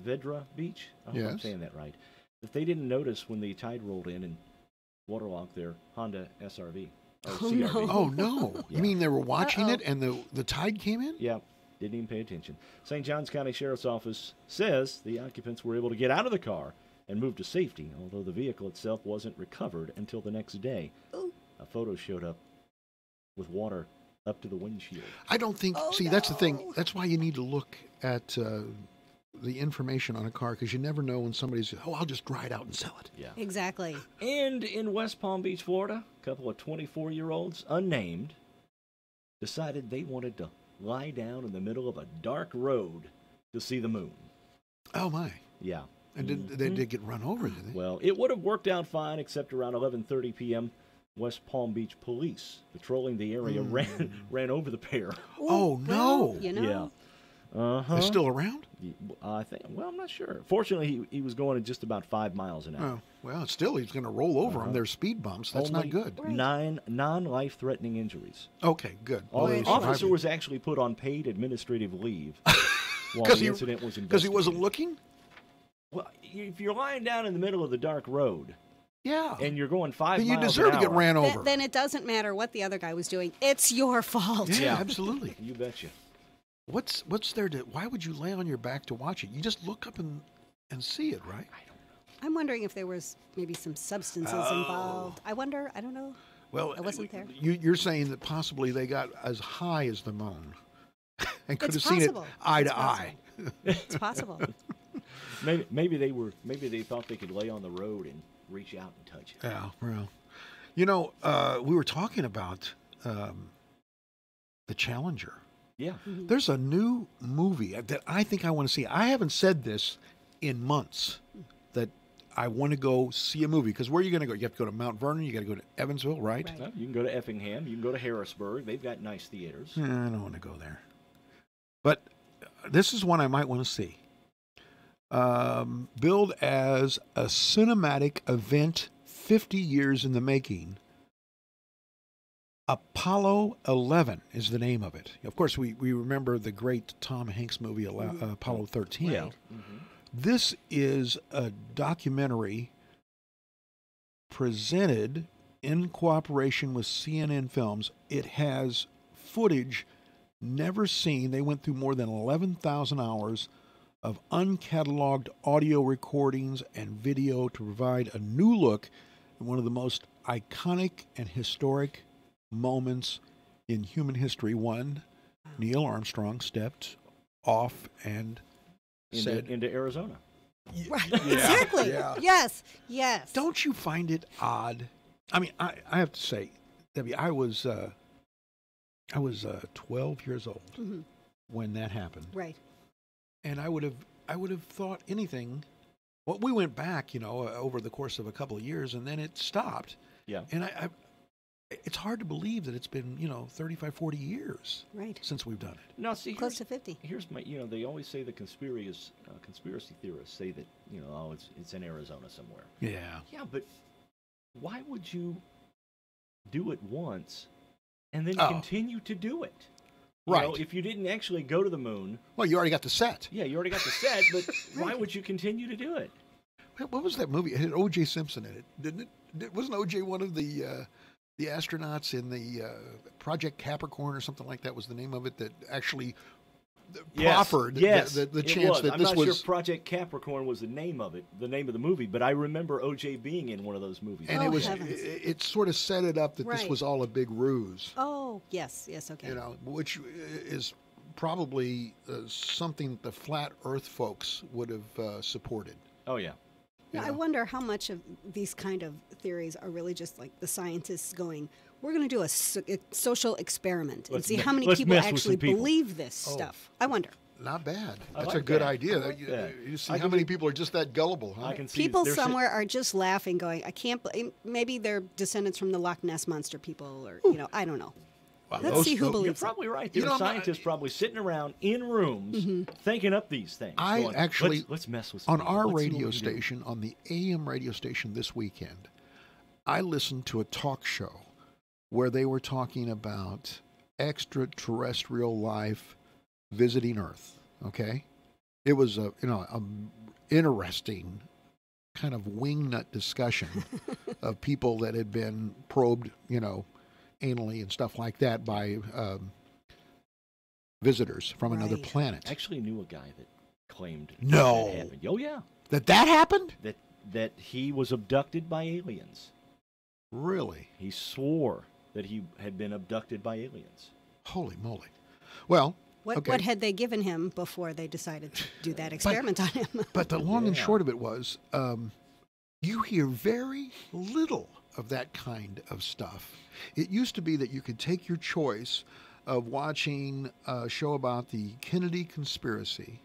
Speaker 1: Vedra Beach. I hope I'm
Speaker 2: Yes.
Speaker 1: saying that right. That they didn't notice when the tide rolled in and waterlogged their Honda SRV. Or
Speaker 3: Oh,
Speaker 1: CRV.
Speaker 3: no.
Speaker 2: Oh, no.
Speaker 1: Yeah.
Speaker 2: You mean they were watching
Speaker 3: Uh-oh.
Speaker 2: it and the tide came in?
Speaker 1: Yeah, didn't even pay attention. St. Johns County Sheriff's Office says the occupants were able to get out of the car and move to safety, although the vehicle itself wasn't recovered until the next day.
Speaker 3: Ooh.
Speaker 1: A photo showed up with water up to the windshield.
Speaker 2: I don't think.
Speaker 3: Oh,
Speaker 2: see, that's the thing.
Speaker 3: no.
Speaker 2: That's why you need to look at the information on a car because you never know when somebody's, I'll just dry it out and sell it.
Speaker 1: Yeah.
Speaker 3: Exactly.
Speaker 1: And in West Palm Beach, Florida, a couple of 24-year-olds, unnamed, decided they wanted to lie down in the middle of a dark road to see the moon.
Speaker 2: Oh, my.
Speaker 1: Yeah.
Speaker 2: And they did get run over, did they?
Speaker 1: Well, it would have worked out fine, except around 11:30 p.m., West Palm Beach police patrolling the area ran over the pair.
Speaker 2: Oh, no.
Speaker 3: You know.
Speaker 1: Yeah. Uh-huh.
Speaker 2: They're still around?
Speaker 1: I think. Well, I'm not sure. Fortunately, he was going at just about 5 miles an hour.
Speaker 2: Oh, well, still, he's going to roll over them. They're speed bumps. That's
Speaker 1: Only
Speaker 2: not good.
Speaker 1: 9 non-life-threatening injuries.
Speaker 2: Okay, good.
Speaker 1: The officer was actually put on paid administrative leave while the incident was investigated.
Speaker 2: Because he wasn't looking?
Speaker 1: Well, if you're lying down in the middle of the dark road,
Speaker 2: yeah,
Speaker 1: and you're going 5
Speaker 2: then
Speaker 1: miles
Speaker 2: you deserve
Speaker 1: an
Speaker 2: to get
Speaker 1: hour,
Speaker 2: ran over.
Speaker 3: Then it doesn't matter what the other guy was doing. It's your fault.
Speaker 2: Yeah, absolutely.
Speaker 1: You betcha.
Speaker 2: What's there to? Why would you lay on your back to watch it? You just look up and see it, right?
Speaker 1: I don't know.
Speaker 3: I'm wondering if there was maybe some substances involved. I wonder. I don't know.
Speaker 2: Well,
Speaker 3: I wasn't there.
Speaker 2: You're saying that possibly they got as high as the moon and could
Speaker 3: It's
Speaker 2: have seen it
Speaker 3: possible.
Speaker 2: eye
Speaker 3: It's
Speaker 2: to eye.
Speaker 3: It's possible.
Speaker 1: Maybe they thought they could lay on the road and reach out and touch it.
Speaker 2: Yeah, well, you know, we were talking about the Challenger.
Speaker 1: Yeah.
Speaker 3: Mm-hmm.
Speaker 2: There's a new movie that I think I want to see. I haven't said this in months that I want to go see a movie because where are you going to go? You have to go to Mount Vernon. You got to go to Evansville, right?
Speaker 1: Well, you can go to Effingham. You can go to Harrisburg. They've got nice theaters.
Speaker 2: I don't want to go there. But this is one I might want to see. Billed as a cinematic event 50 years in the making. Apollo 11 is the name of it. Of course, we remember the great Tom Hanks movie, Apollo 13.
Speaker 1: Yeah.
Speaker 2: This is a documentary presented in cooperation with CNN Films. It has footage never seen. They went through more than 11,000 hours of uncatalogued audio recordings and video to provide a new look at one of the most iconic and historic moments in human history. One, Neil Armstrong stepped off and said
Speaker 1: into Arizona.
Speaker 3: Right.
Speaker 2: Yeah,
Speaker 3: Exactly.
Speaker 2: yeah.
Speaker 3: Yes. Yes.
Speaker 2: Don't you find it odd? I mean, I have to say, Debbie, I was 12 years old when that happened.
Speaker 3: Right.
Speaker 2: And I would have thought anything. Well, we went back, over the course of a couple of years, and then it stopped.
Speaker 1: Yeah.
Speaker 2: And it's hard to believe that it's been, 35, 40 years since we've done it.
Speaker 1: Now, see,
Speaker 3: Close to 50.
Speaker 1: Here's my, they always say the conspiracy theorists say that, it's in Arizona somewhere.
Speaker 2: Yeah.
Speaker 1: Yeah, but why would you do it once and then continue to do it?
Speaker 2: Right.
Speaker 1: If you didn't actually go to the moon.
Speaker 2: Well, you already got the set.
Speaker 1: Yeah, you already got the set, but why would you continue to do it?
Speaker 2: What was that movie? It had O.J. Simpson in it, didn't it? Wasn't O.J. one of the astronauts in the Project Capricorn or something like that was the name of it that actually proffered the chance that
Speaker 1: I'm
Speaker 2: this
Speaker 1: not
Speaker 2: was...
Speaker 1: sure Project Capricorn was the name of the movie, but I remember O.J. being in one of those movies.
Speaker 2: And it sort of set it up that this was all a big ruse.
Speaker 3: Oh, yes, okay.
Speaker 2: Which is probably something that the flat Earth folks would have supported.
Speaker 1: Oh, yeah.
Speaker 3: Yeah, I wonder how much of these kind of theories are really just like the scientists going, we're going to do a social experiment and see how many people actually believe this stuff. I wonder.
Speaker 2: Not bad.
Speaker 1: I
Speaker 2: That's
Speaker 1: like
Speaker 2: a good
Speaker 1: that.
Speaker 2: idea.
Speaker 1: I like that.
Speaker 2: You see how many people are just that gullible, huh?
Speaker 1: I can see
Speaker 3: People somewhere are just laughing, going, I can't believe, maybe they're descendants from the Loch Ness Monster people, or, I don't know.
Speaker 2: Well,
Speaker 3: Let's see who
Speaker 1: You're
Speaker 3: believes
Speaker 1: probably right. There are scientists probably sitting around in rooms thinking up these things.
Speaker 2: I
Speaker 1: going,
Speaker 2: actually,
Speaker 1: let's mess with
Speaker 2: on
Speaker 1: people.
Speaker 2: our
Speaker 1: Let's see
Speaker 2: radio
Speaker 1: what we can do."
Speaker 2: station, on the AM radio station this weekend, I listened to a talk show where they were talking about extraterrestrial life visiting Earth. Okay, it was a interesting kind of wingnut discussion of people that had been probed, anally and stuff like that by visitors from another planet.
Speaker 1: I actually knew a guy that claimed
Speaker 2: No.
Speaker 1: that happened. Oh, yeah.
Speaker 2: That happened?
Speaker 1: That he was abducted by aliens.
Speaker 2: Really?
Speaker 1: He swore that he had been abducted by aliens.
Speaker 2: Holy moly. Well,
Speaker 3: What had they given him before they decided to do that experiment on him?
Speaker 2: But the long and short of it was, you hear very little of that kind of stuff. It used to be that you could take your choice of watching a show about the Kennedy conspiracy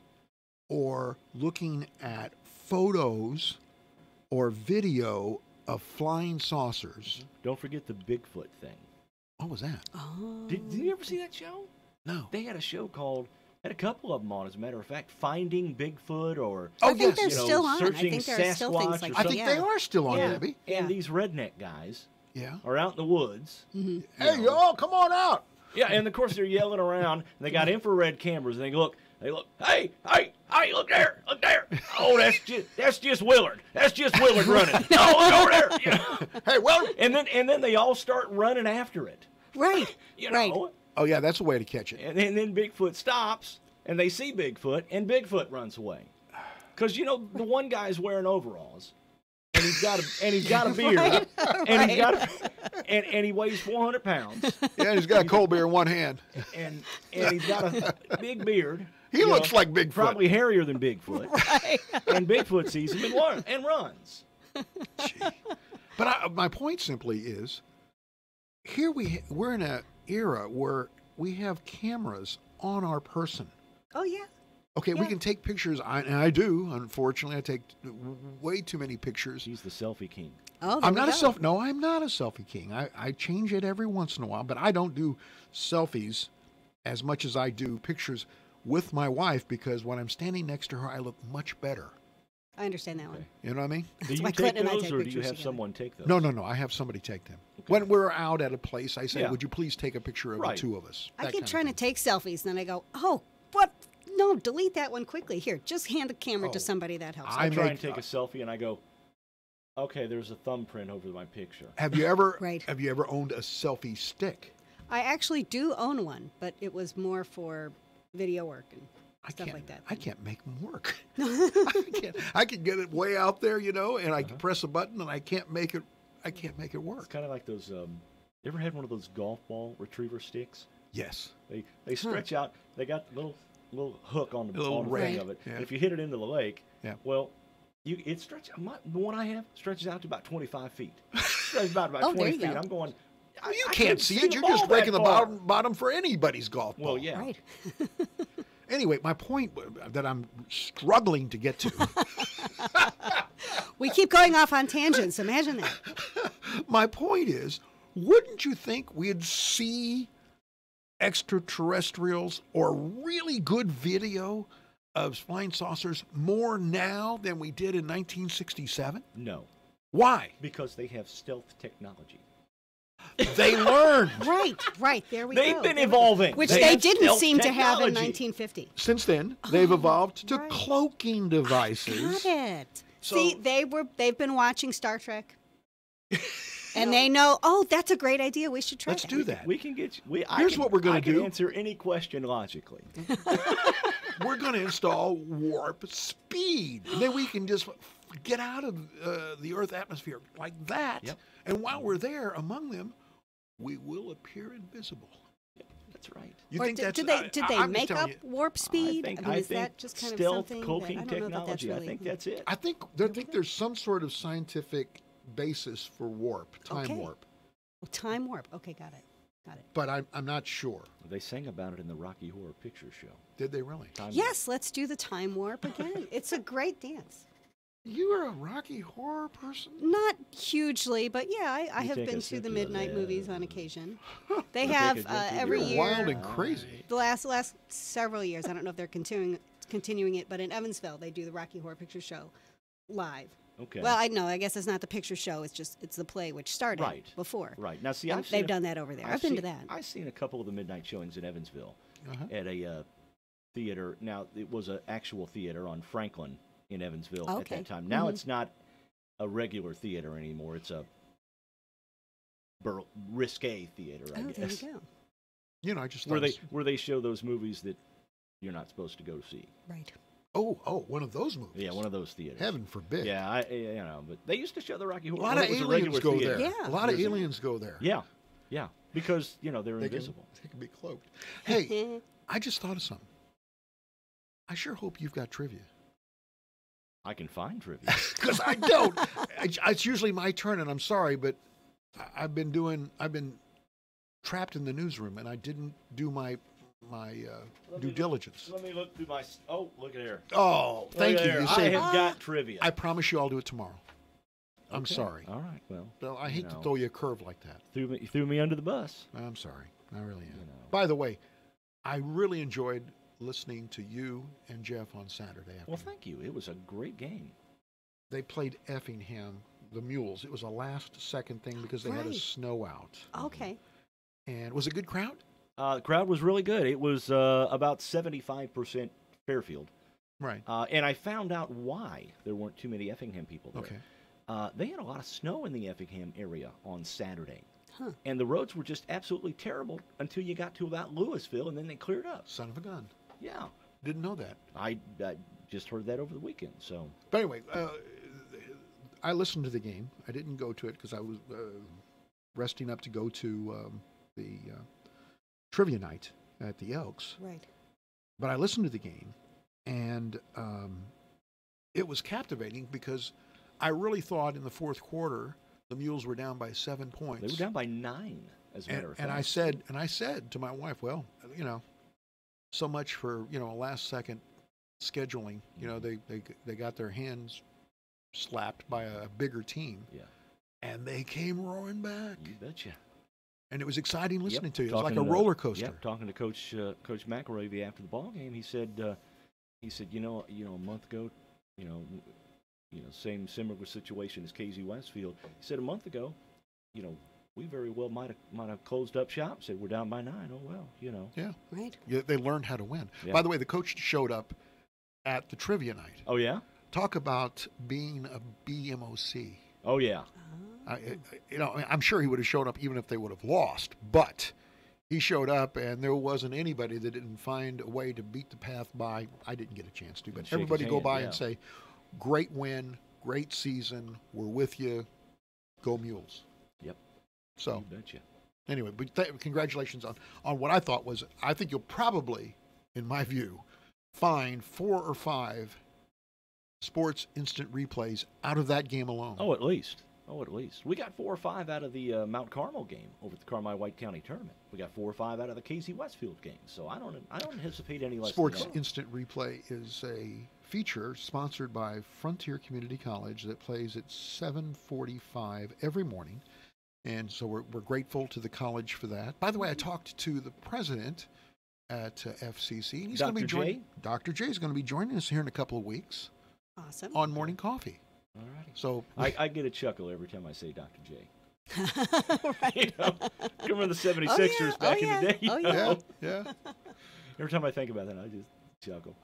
Speaker 2: or looking at photos or video of flying saucers.
Speaker 1: Don't forget the Bigfoot thing.
Speaker 2: What was that?
Speaker 3: Oh.
Speaker 1: Did you ever see that show?
Speaker 2: No.
Speaker 1: They had a show called, had a couple of them on, as a matter of fact, Finding Bigfoot or
Speaker 3: I think they're still on.
Speaker 1: Searching
Speaker 3: I think there are still things
Speaker 1: Sasquatch
Speaker 3: like
Speaker 1: or
Speaker 3: that.
Speaker 2: I think they are still on, Debbie.
Speaker 1: And these redneck guys
Speaker 2: Yeah.
Speaker 1: are out in the woods.
Speaker 3: Mm-hmm.
Speaker 2: Hey, y'all, come on out.
Speaker 1: Yeah, and of course they're yelling around. And they got infrared cameras, and they look. Hey, look there, look there. Oh, that's just Willard. That's just Willard running. Oh, look over there. You know?
Speaker 2: Hey, Willard.
Speaker 1: And then they all start running after it.
Speaker 3: Right.
Speaker 1: You know.
Speaker 2: Oh yeah, that's a way to catch it.
Speaker 1: And then Bigfoot stops, and they see Bigfoot, and Bigfoot runs away. Because the one guy's wearing overalls, and he's got a beard, and he's got and he weighs 400 pounds.
Speaker 2: Yeah, and he's got a cold beer in one hand,
Speaker 1: and he's got a big beard.
Speaker 2: He looks like Bigfoot.
Speaker 1: Probably hairier than Bigfoot.
Speaker 3: Right.
Speaker 1: And Bigfoot sees him and runs.
Speaker 2: But my point simply is, here we're in an era where we have cameras on our person.
Speaker 3: Oh, yeah.
Speaker 2: Okay, we can take pictures, and I do. Unfortunately, I take way too many pictures.
Speaker 1: He's the selfie king.
Speaker 3: Oh,
Speaker 2: I'm not I'm not a selfie king. I change it every once in a while, but I don't do selfies as much as I do pictures with my wife, because when I'm standing next to her, I look much better.
Speaker 3: I understand that one.
Speaker 2: You know what I mean?
Speaker 1: Do you take those, or do you have someone take those?
Speaker 2: No. I have somebody take them. Okay. When we're out at a place, I say, would you please take a picture of the two of us?
Speaker 3: I keep trying to take selfies, and then I go, oh, what? No, delete that one quickly. Here, just hand the camera to somebody. That helps.
Speaker 1: I try and take a selfie, and I go, okay, there's a thumbprint over my picture.
Speaker 2: Have you ever Have you ever owned a selfie stick?
Speaker 3: I actually do own one, but it was more for video work and stuff like that.
Speaker 2: I can't make them work. I can get it way out there, and I can press a button, and I can't make it. I can't make it work.
Speaker 1: It's kind of like those. You ever had one of those golf ball retriever sticks?
Speaker 2: Yes.
Speaker 1: They stretch out. They got little hook on the ring of it.
Speaker 2: Yeah.
Speaker 1: And if you hit it into the lake, well, it stretches. The one I have stretches out to about 25 feet. Stretches about 20 feet. I'm going.
Speaker 2: You can't see it. You're just breaking the bottom for anybody's golf ball.
Speaker 1: Well, yeah.
Speaker 3: Right.
Speaker 2: Anyway, my point that I'm struggling to get to.
Speaker 3: We keep going off on tangents. Imagine that.
Speaker 2: My point is, wouldn't you think we'd see extraterrestrials or really good video of flying saucers more now than we did in 1967?
Speaker 1: No.
Speaker 2: Why?
Speaker 1: Because they have stealth technology.
Speaker 2: They learned.
Speaker 3: Right. There we go.
Speaker 1: They've been evolving.
Speaker 3: Which they didn't seem to have in 1950.
Speaker 2: Since then, they've evolved to cloaking devices.
Speaker 3: Got it.
Speaker 2: So,
Speaker 3: See, they've been watching Star Trek. And they know, that's a great idea. We should try
Speaker 2: Let's do that.
Speaker 1: We can get you.
Speaker 2: Here's what we're going to do.
Speaker 1: I can answer any question logically.
Speaker 2: We're going to install warp speed. Then we can just get out of the Earth atmosphere like that.
Speaker 1: Yep.
Speaker 2: And while we're there among them, we will appear invisible.
Speaker 1: Yep, that's right.
Speaker 2: You
Speaker 3: or
Speaker 2: think
Speaker 3: did
Speaker 2: that's,
Speaker 3: they
Speaker 2: I'm
Speaker 3: make up warp speed?
Speaker 1: I think
Speaker 3: is that just kind
Speaker 1: stealth
Speaker 3: of something
Speaker 1: cloaking
Speaker 3: that, I don't know that that's
Speaker 1: technology.
Speaker 3: really,
Speaker 1: I think that's it.
Speaker 2: I think there's some sort of scientific basis for warp, time warp.
Speaker 3: Oh, time warp. Okay, got it.
Speaker 2: But I'm not sure.
Speaker 1: They sang about it in the Rocky Horror Picture Show.
Speaker 2: Did they really?
Speaker 3: Yes, let's do the time warp again. It's a great dance.
Speaker 2: You are a Rocky Horror person?
Speaker 3: Not hugely, but yeah, I have been to the midnight movies on occasion. They have every year.
Speaker 2: Wild and crazy.
Speaker 3: The last several years, I don't know if they're continuing it, but in Evansville they do the Rocky Horror Picture Show live.
Speaker 1: Okay.
Speaker 3: Well, I guess it's not the picture show. It's the play, which started before.
Speaker 1: Right. Now, see,
Speaker 3: they've done that over there. I've been to that.
Speaker 1: I've seen a couple of the midnight showings in Evansville at a theater. Now, it was an actual theater on Franklin in Evansville at that time. Now it's not a regular theater anymore. It's a risque theater, I guess.
Speaker 3: There you go.
Speaker 2: You know, I just
Speaker 1: where they show those movies that you're not supposed to go see.
Speaker 3: Right.
Speaker 2: Oh, one of those movies.
Speaker 1: Yeah, one of those theaters.
Speaker 2: Heaven forbid.
Speaker 1: Yeah, but they used to show the Rocky Horror.
Speaker 2: A lot of aliens go there.
Speaker 3: Yeah.
Speaker 2: A lot of aliens go there.
Speaker 1: Yeah, because they're invisible.
Speaker 2: They can be cloaked. Hey, I just thought of something. I sure hope you've got trivia.
Speaker 1: I can find trivia.
Speaker 2: Because I don't. It's usually my turn, and I'm sorry, but I've been trapped in the newsroom, and I didn't do my due diligence.
Speaker 1: Let me look through my. Oh, look at here.
Speaker 2: Oh, thank you. You
Speaker 1: I have got trivia.
Speaker 2: I promise you I'll do it tomorrow. I'm
Speaker 1: Okay.
Speaker 2: sorry.
Speaker 1: All right. Well,
Speaker 2: So I hate to throw you a curve like that.
Speaker 1: You threw me under the bus.
Speaker 2: I'm sorry. I really am. By the way, I really enjoyed listening to you and Jeff on Saturday afternoon.
Speaker 1: Well, thank you. It was a great game.
Speaker 2: They played Effingham, the Mules. It was a last-second thing because they had a
Speaker 3: Right.
Speaker 2: snow out.
Speaker 3: Okay.
Speaker 2: And was it a good crowd?
Speaker 1: The crowd was really good. It was about 75% Fairfield.
Speaker 2: Right.
Speaker 1: And I found out why there weren't too many Effingham people there.
Speaker 2: Okay.
Speaker 1: They had a lot of snow in the Effingham area on Saturday.
Speaker 3: Huh.
Speaker 1: And the roads were just absolutely terrible until you got to about Louisville, and then they cleared up.
Speaker 2: Son of a gun.
Speaker 1: Yeah.
Speaker 2: Didn't know that.
Speaker 1: I just heard that over the weekend. So.
Speaker 2: But anyway, I listened to the game. I didn't go to it because I was resting up to go to the trivia night at the Elks.
Speaker 3: Right.
Speaker 2: But I listened to the game, and it was captivating because I really thought in the fourth quarter the Mules were down by 7 points.
Speaker 1: They were down by 9, as a matter of fact.
Speaker 2: And I said to my wife, well, so much for a last-second scheduling. They got their hands slapped by a bigger team.
Speaker 1: Yeah.
Speaker 2: And they came roaring back.
Speaker 1: You betcha.
Speaker 2: And it was exciting listening to you. It was
Speaker 1: Talking
Speaker 2: like a roller coaster.
Speaker 1: Yep, talking to Coach McElravy after the ball game, he said, a month ago, same similar situation as KZ Westfield. He said a month ago, we very well might have closed up shop. Said we're down by 9. Oh well,
Speaker 2: Yeah.
Speaker 3: Right.
Speaker 2: Yeah, they learned how to win.
Speaker 1: Yeah.
Speaker 2: By the way, the coach showed up at the trivia night.
Speaker 1: Oh yeah.
Speaker 2: Talk about being a BMOC.
Speaker 1: Oh yeah.
Speaker 2: I'm sure he would have showed up even if they would have lost, but he showed up, and there wasn't anybody that didn't find a way to beat the path by. I didn't get a chance to, but
Speaker 1: Shake
Speaker 2: everybody
Speaker 1: his
Speaker 2: go
Speaker 1: hand,
Speaker 2: by
Speaker 1: yeah.
Speaker 2: and say, "Great win, great season. We're with you. Go Mules."
Speaker 1: Yep.
Speaker 2: So,
Speaker 1: You betcha.
Speaker 2: anyway, but congratulations on what I thought was. I think you'll probably, in my view, find 4 or 5 sports instant replays out of that game alone.
Speaker 1: Oh, at least. We got 4 or 5 out of the Mount Carmel game over at the Carmi-White County tournament. We got 4 or 5 out of the KZ Westfield game. So I don't anticipate any less.
Speaker 2: Sports
Speaker 1: than that.
Speaker 2: Instant Replay is a feature sponsored by Frontier Community College that plays at 7:45 every morning. And so we're grateful to the college for that. By the way, I talked to the president at FCC. And he's going to be joining. Dr. J is going to be joining us here in a couple of weeks.
Speaker 3: Awesome.
Speaker 2: On Morning Coffee.
Speaker 1: All righty.
Speaker 2: So
Speaker 1: I get a chuckle every time I say Dr. J.
Speaker 3: Right.
Speaker 1: Remember the 76ers back in the day?
Speaker 2: Yeah.
Speaker 1: Every time I think about that, I just chuckle.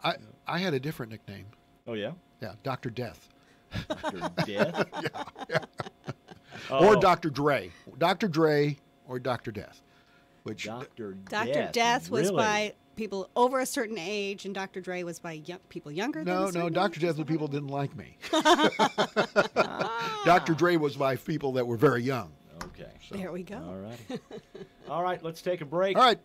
Speaker 2: I had a different nickname.
Speaker 1: Oh, yeah?
Speaker 2: Yeah, Dr. Death.
Speaker 1: Dr. Death?
Speaker 2: Yeah.
Speaker 1: Oh.
Speaker 2: Or Dr. Dre. Dr. Dre or Dr. Death. Which
Speaker 1: Dr.
Speaker 3: Death was
Speaker 1: really?
Speaker 3: by people over a certain age, and Dr. Dre was by people younger than a certain age.
Speaker 2: Dr. Death was people that didn't like me. Dr. Dre was by people that were very young.
Speaker 1: Okay.
Speaker 2: So.
Speaker 3: There we go.
Speaker 1: All right. All right, let's take a break.
Speaker 2: All right.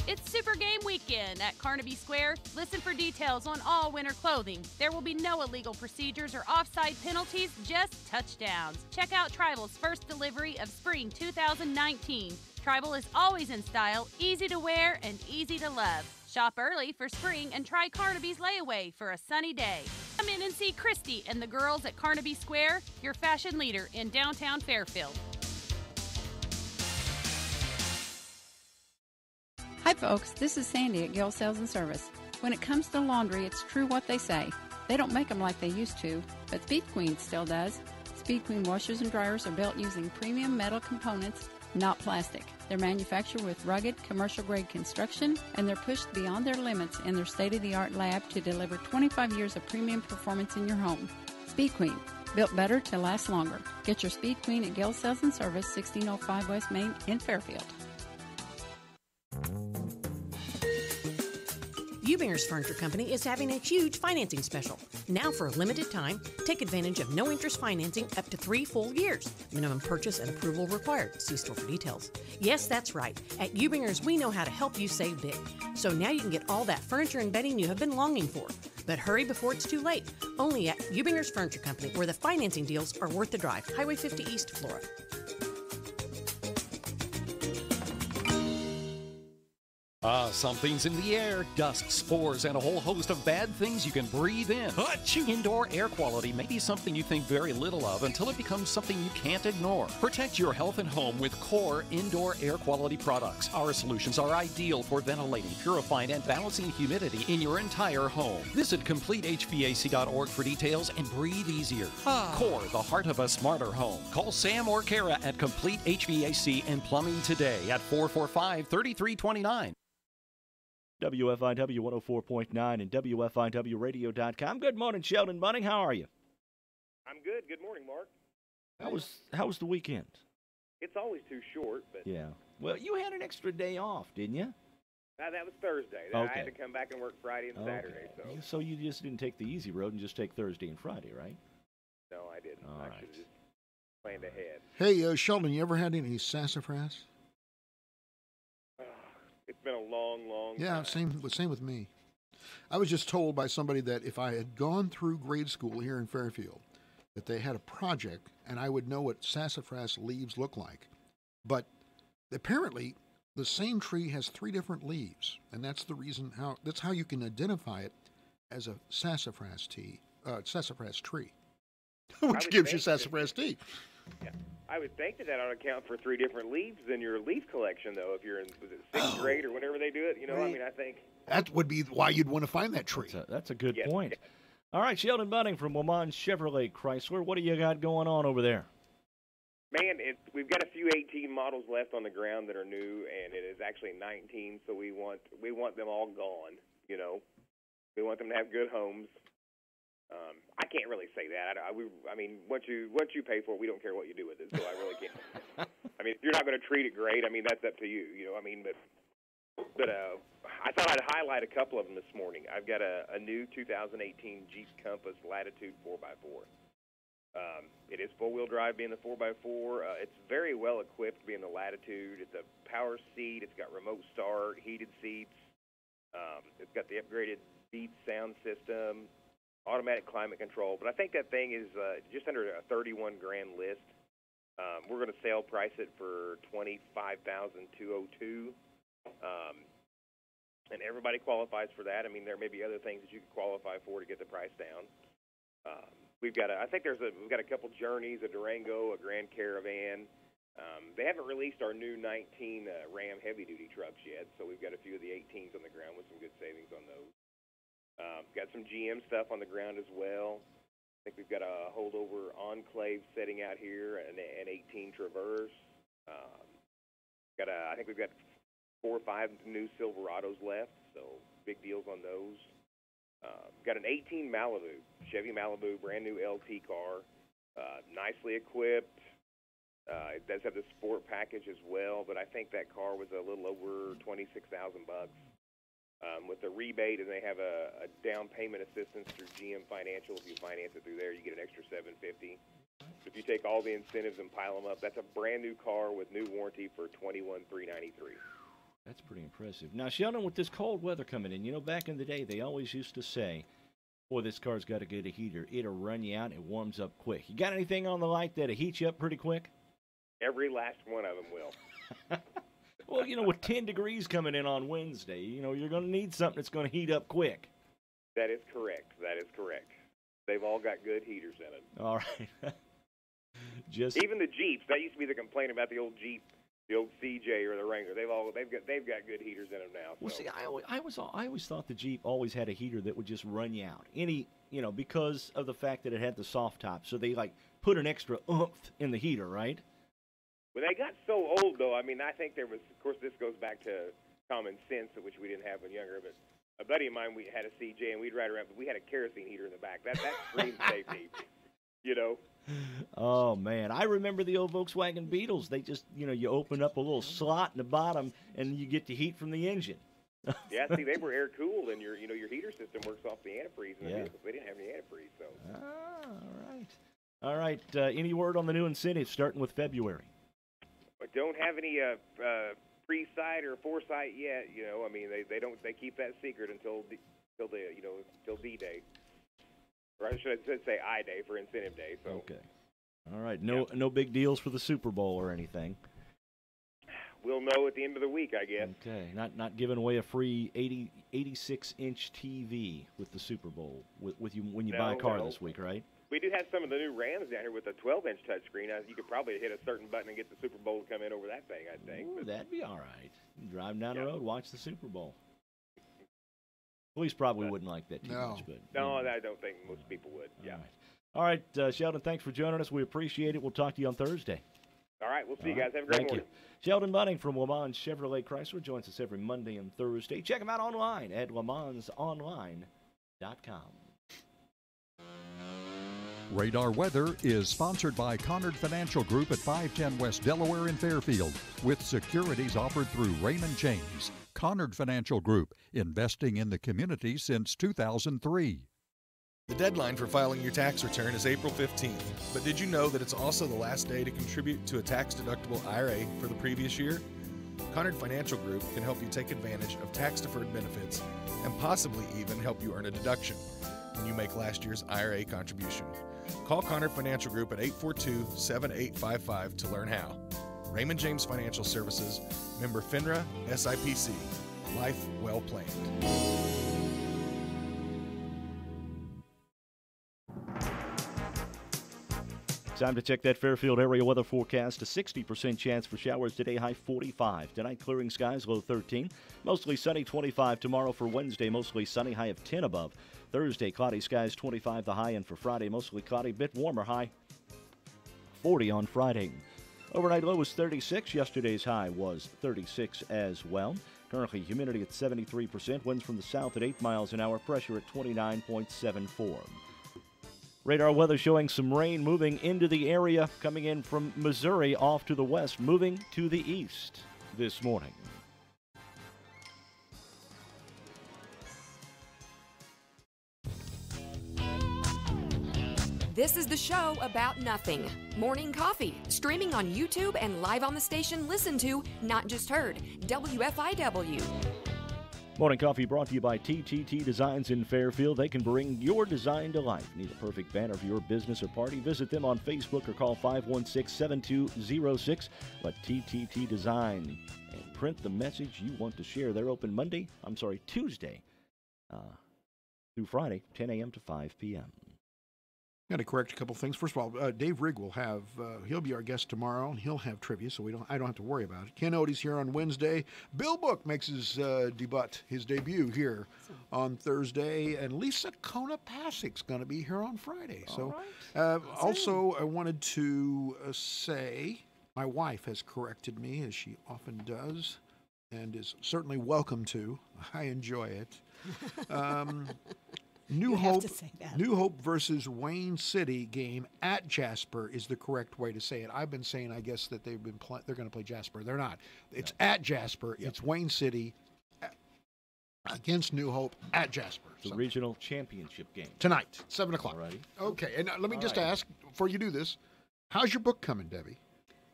Speaker 12: It's Super Game Weekend at Carnaby Square. Listen for details on all winter clothing. There will be no illegal procedures or offside penalties, just touchdowns. Check out Tribal's first delivery of spring 2019. Tribal is always in style, easy to wear, and easy to love. Shop early for spring and try Carnaby's layaway for a sunny day. Come in and see Christy and the girls at Carnaby Square, your fashion leader in downtown Fairfield.
Speaker 14: Hi folks, this is Sandy at Gill Sales and Service. When it comes to laundry, it's true what they say. They don't make them like they used to, but Speed Queen still does. Speed Queen washers and dryers are built using premium metal components, not plastic. They're manufactured with rugged, commercial-grade construction, and they're pushed beyond their limits in their state-of-the-art lab to deliver 25 years of premium performance in your home. Speed Queen, built better to last longer. Get your Speed Queen at Gill Sales and Service, 1605 West Main in Fairfield.
Speaker 15: Ubinger's Furniture Company is having a huge financing special. Now for a limited time, take advantage of no-interest financing up to 3 full years. Minimum purchase and approval required. See store for details. Yes, that's right. At Ubinger's, we know how to help you save big. So now you can get all that furniture and bedding you have been longing for. But hurry before it's too late. Only at Ubinger's Furniture Company, where the financing deals are worth the drive. Highway 50 East, Flora.
Speaker 16: Something's in the air. Dust, spores, and a whole host of bad things you can breathe in. Indoor air quality may be something you think very little of until it becomes something you can't ignore. Protect your health and home with Core indoor air quality products. Our solutions are ideal for ventilating, purifying, and balancing humidity in your entire home. Visit CompleteHVAC.org for details and breathe easier. Core, the heart of a smarter home. Call Sam or Kara at Complete HVAC and Plumbing today at 445-3329.
Speaker 1: WFIW 104.9 and WFIWradio.com. Good morning, Sheldon Bunning. How are you?
Speaker 17: I'm good. Good morning, Mark.
Speaker 1: How was the weekend?
Speaker 17: It's always too short, but
Speaker 1: Yeah. Well, you had an extra day off, didn't you?
Speaker 17: that was Thursday.
Speaker 1: Okay.
Speaker 17: I had to come back and work Friday and Saturday.
Speaker 1: So you just didn't take the easy road and just take Thursday and Friday, right?
Speaker 17: No, I didn't.
Speaker 1: All
Speaker 17: I
Speaker 1: right.
Speaker 17: should have just planned ahead.
Speaker 2: Hey, Sheldon, you ever had any sassafras?
Speaker 17: It's been a long
Speaker 2: Yeah,
Speaker 17: time.
Speaker 2: same with me. I was just told by somebody that if I had gone through grade school here in Fairfield, that they had a project and I would know what sassafras leaves look like. But apparently, the same tree has 3 different leaves, and that's how you can identify it as a sassafras tree, which gives you sassafras tea.
Speaker 17: Yeah. I would think that ought to account for 3 different leaves in your leaf collection, though, if you're in 6th grade or whenever they do it. You know, I mean, I think.
Speaker 2: That would be why you'd want to find that tree.
Speaker 1: That's a good point. All right, Sheldon Bunning from Lamont Chevrolet Chrysler. What do you got going on over there?
Speaker 17: Man, we've got a few 18 models left on the ground that are new, and it is actually 19. So we want them all gone. You know, we want them to have good homes. I can't really say that. I mean, once you pay for it, we don't care what you do with it. So I really can't. I mean, if you're not going to treat it great, I mean, that's up to you. You know, I mean, but I thought I'd highlight a couple of them this morning. I've got a new 2018 Jeep Compass Latitude 4x4. It is 4-wheel drive, being the 4x4. It's very well equipped, being the Latitude. It's a power seat. It's got remote start, heated seats. It's got the upgraded Beats sound system, automatic climate control. But I think that thing is just under a $31,000 list. We're going to sale price it for $25,202. And everybody qualifies for that. I mean, there may be other things that you could qualify for to get the price down. We've got we've got a couple Journeys, a Durango, a Grand Caravan. They haven't released our new 19 Ram heavy-duty trucks yet, so we've got a few of the 18s on the ground with some good savings on those. Got some GM stuff on the ground as well. I think we've got a holdover Enclave setting out here, an 18 Traverse. I think we've got 4 or 5 new Silverados left, so big deals on those. Got an 18 Malibu, Chevy Malibu, brand new LT car, nicely equipped. It does have the sport package as well, but I think that car was a little over $26,000. With the rebate, and they have a down payment assistance through GM Financial. If you finance it through there, you get an extra $750. If you take all the incentives and pile them up, that's a brand new car with new warranty for $21,393.
Speaker 1: That's pretty impressive. Now, Sheldon, with this cold weather coming in, you know, back in the day, they always used to say, boy, this car's got to get a heater. It'll run you out. It warms up quick. You got anything on the light that'll heat you up pretty quick?
Speaker 17: Every last one of them will.
Speaker 1: Well, you know, with 10 degrees coming in on Wednesday, you know, you're going to need something that's going to heat up quick.
Speaker 17: That is correct. That is correct. They've all got good heaters in it.
Speaker 1: All right.
Speaker 17: Even the Jeeps. That used to be the complaint about the old Jeep, the old CJ or the Wrangler. They've got good heaters in them now. So.
Speaker 1: Well, see, I always thought the Jeep always had a heater that would just run you out. Because of the fact that it had the soft top, so they put an extra oomph in the heater, right?
Speaker 17: When they got so old, though, I mean, I think there was, of course, this goes back to common sense, which we didn't have when younger, but a buddy of mine, we had a CJ, and we'd ride around, but we had a kerosene heater in the back. That screamed safety, you know?
Speaker 1: Oh, man. I remember the old Volkswagen Beetles. They just, you open up a little slot in the bottom, and you get the heat from the engine.
Speaker 17: Yeah, see, they were air cooled, and your heater system works off the antifreeze in the vehicles. They didn't have any antifreeze, so.
Speaker 1: All right. Any word on the new incentives starting with February?
Speaker 17: I don't have any pre-sight or foresight yet. I mean, they keep that secret until D-Day, or I should say I-Day for Incentive Day. So.
Speaker 1: Okay. All right. No big deals for the Super Bowl or anything.
Speaker 17: We'll know at the end of the week, I guess.
Speaker 1: Okay. Not giving away a free 86-inch TV with the Super Bowl with you when you buy a car this week, right?
Speaker 17: We do have some of the new Rams down here with a 12-inch touchscreen. You could probably hit a certain button and get the Super Bowl to come in over that thing, I think.
Speaker 1: Ooh, that'd be all right. Drive down the road, watch the Super Bowl. Police probably wouldn't like that too much, but
Speaker 17: no, I don't think most people would. Yeah.
Speaker 1: All right, Sheldon, thanks for joining us. We appreciate it. We'll talk to you on Thursday.
Speaker 17: All right, we'll see you guys. Have a great morning.
Speaker 1: Sheldon Bunning from Le Mans Chevrolet Chrysler joins us every Monday and Thursday. Check him out online at lemansonline.com.
Speaker 18: Radar Weather is sponsored by Conard Financial Group at 510 West Delaware in Fairfield, with securities offered through Raymond James. Conard Financial Group, investing in the community since 2003.
Speaker 19: The deadline for filing your tax return is April 15th, but did you know that it's also the last day to contribute to a tax-deductible IRA for the previous year? Conard Financial Group can help you take advantage of tax-deferred benefits and possibly even help you earn a deduction when you make last year's IRA contribution. Call Conard Financial Group at 842-7855 to learn how. Raymond James Financial Services, member FINRA, SIPC. Life well planned.
Speaker 1: Time to check that Fairfield area weather forecast. A 60% chance for showers today, high 45. Tonight, clearing skies, low 13. Mostly sunny, 25. Tomorrow for Wednesday, mostly sunny, high of 10 above. Thursday, cloudy skies, 25 the high. And for Friday, mostly cloudy, bit warmer, high 40 on Friday. Overnight low was 36. Yesterday's high was 36 as well. Currently, humidity at 73%. Winds from the south at 8 miles an hour. Pressure at 29.74. Radar weather showing some rain moving into the area, coming in from Missouri off to the west, moving to the east this morning.
Speaker 13: This is the show about nothing. Morning Coffee, streaming on YouTube and live on the station. Listen to, not just heard, WFIW.
Speaker 1: Morning Coffee brought to you by TTT Designs in Fairfield. They can bring your design to life. Need a perfect banner for your business or party? Visit them on Facebook or call 516-7206. Let TTT Design and print the message you want to share. They're open Tuesday through Friday, 10 a.m. to 5 p.m.
Speaker 2: Got to correct a couple things. First of all, Dave Rigg will have, he'll be our guest tomorrow, and he'll have trivia, so I don't have to worry about it. Ken Odie's here on Wednesday. Bill Book makes his debut here on Thursday, and Lisa Konopasic's going to be here on Friday. So, also, I wanted to say my wife has corrected me, as she often does, and is certainly welcome to. I enjoy it. New Hope versus Wayne City game at Jasper is the correct way to say it. I've been saying, I guess, that they're going to play Jasper. They're not. It's at Jasper. Yep. It's Wayne City against New Hope at Jasper.
Speaker 1: The regional championship game
Speaker 2: tonight, 7 o'clock.
Speaker 1: Alrighty.
Speaker 2: Okay, and let me just ask before you do this: how's your book coming, Debbie?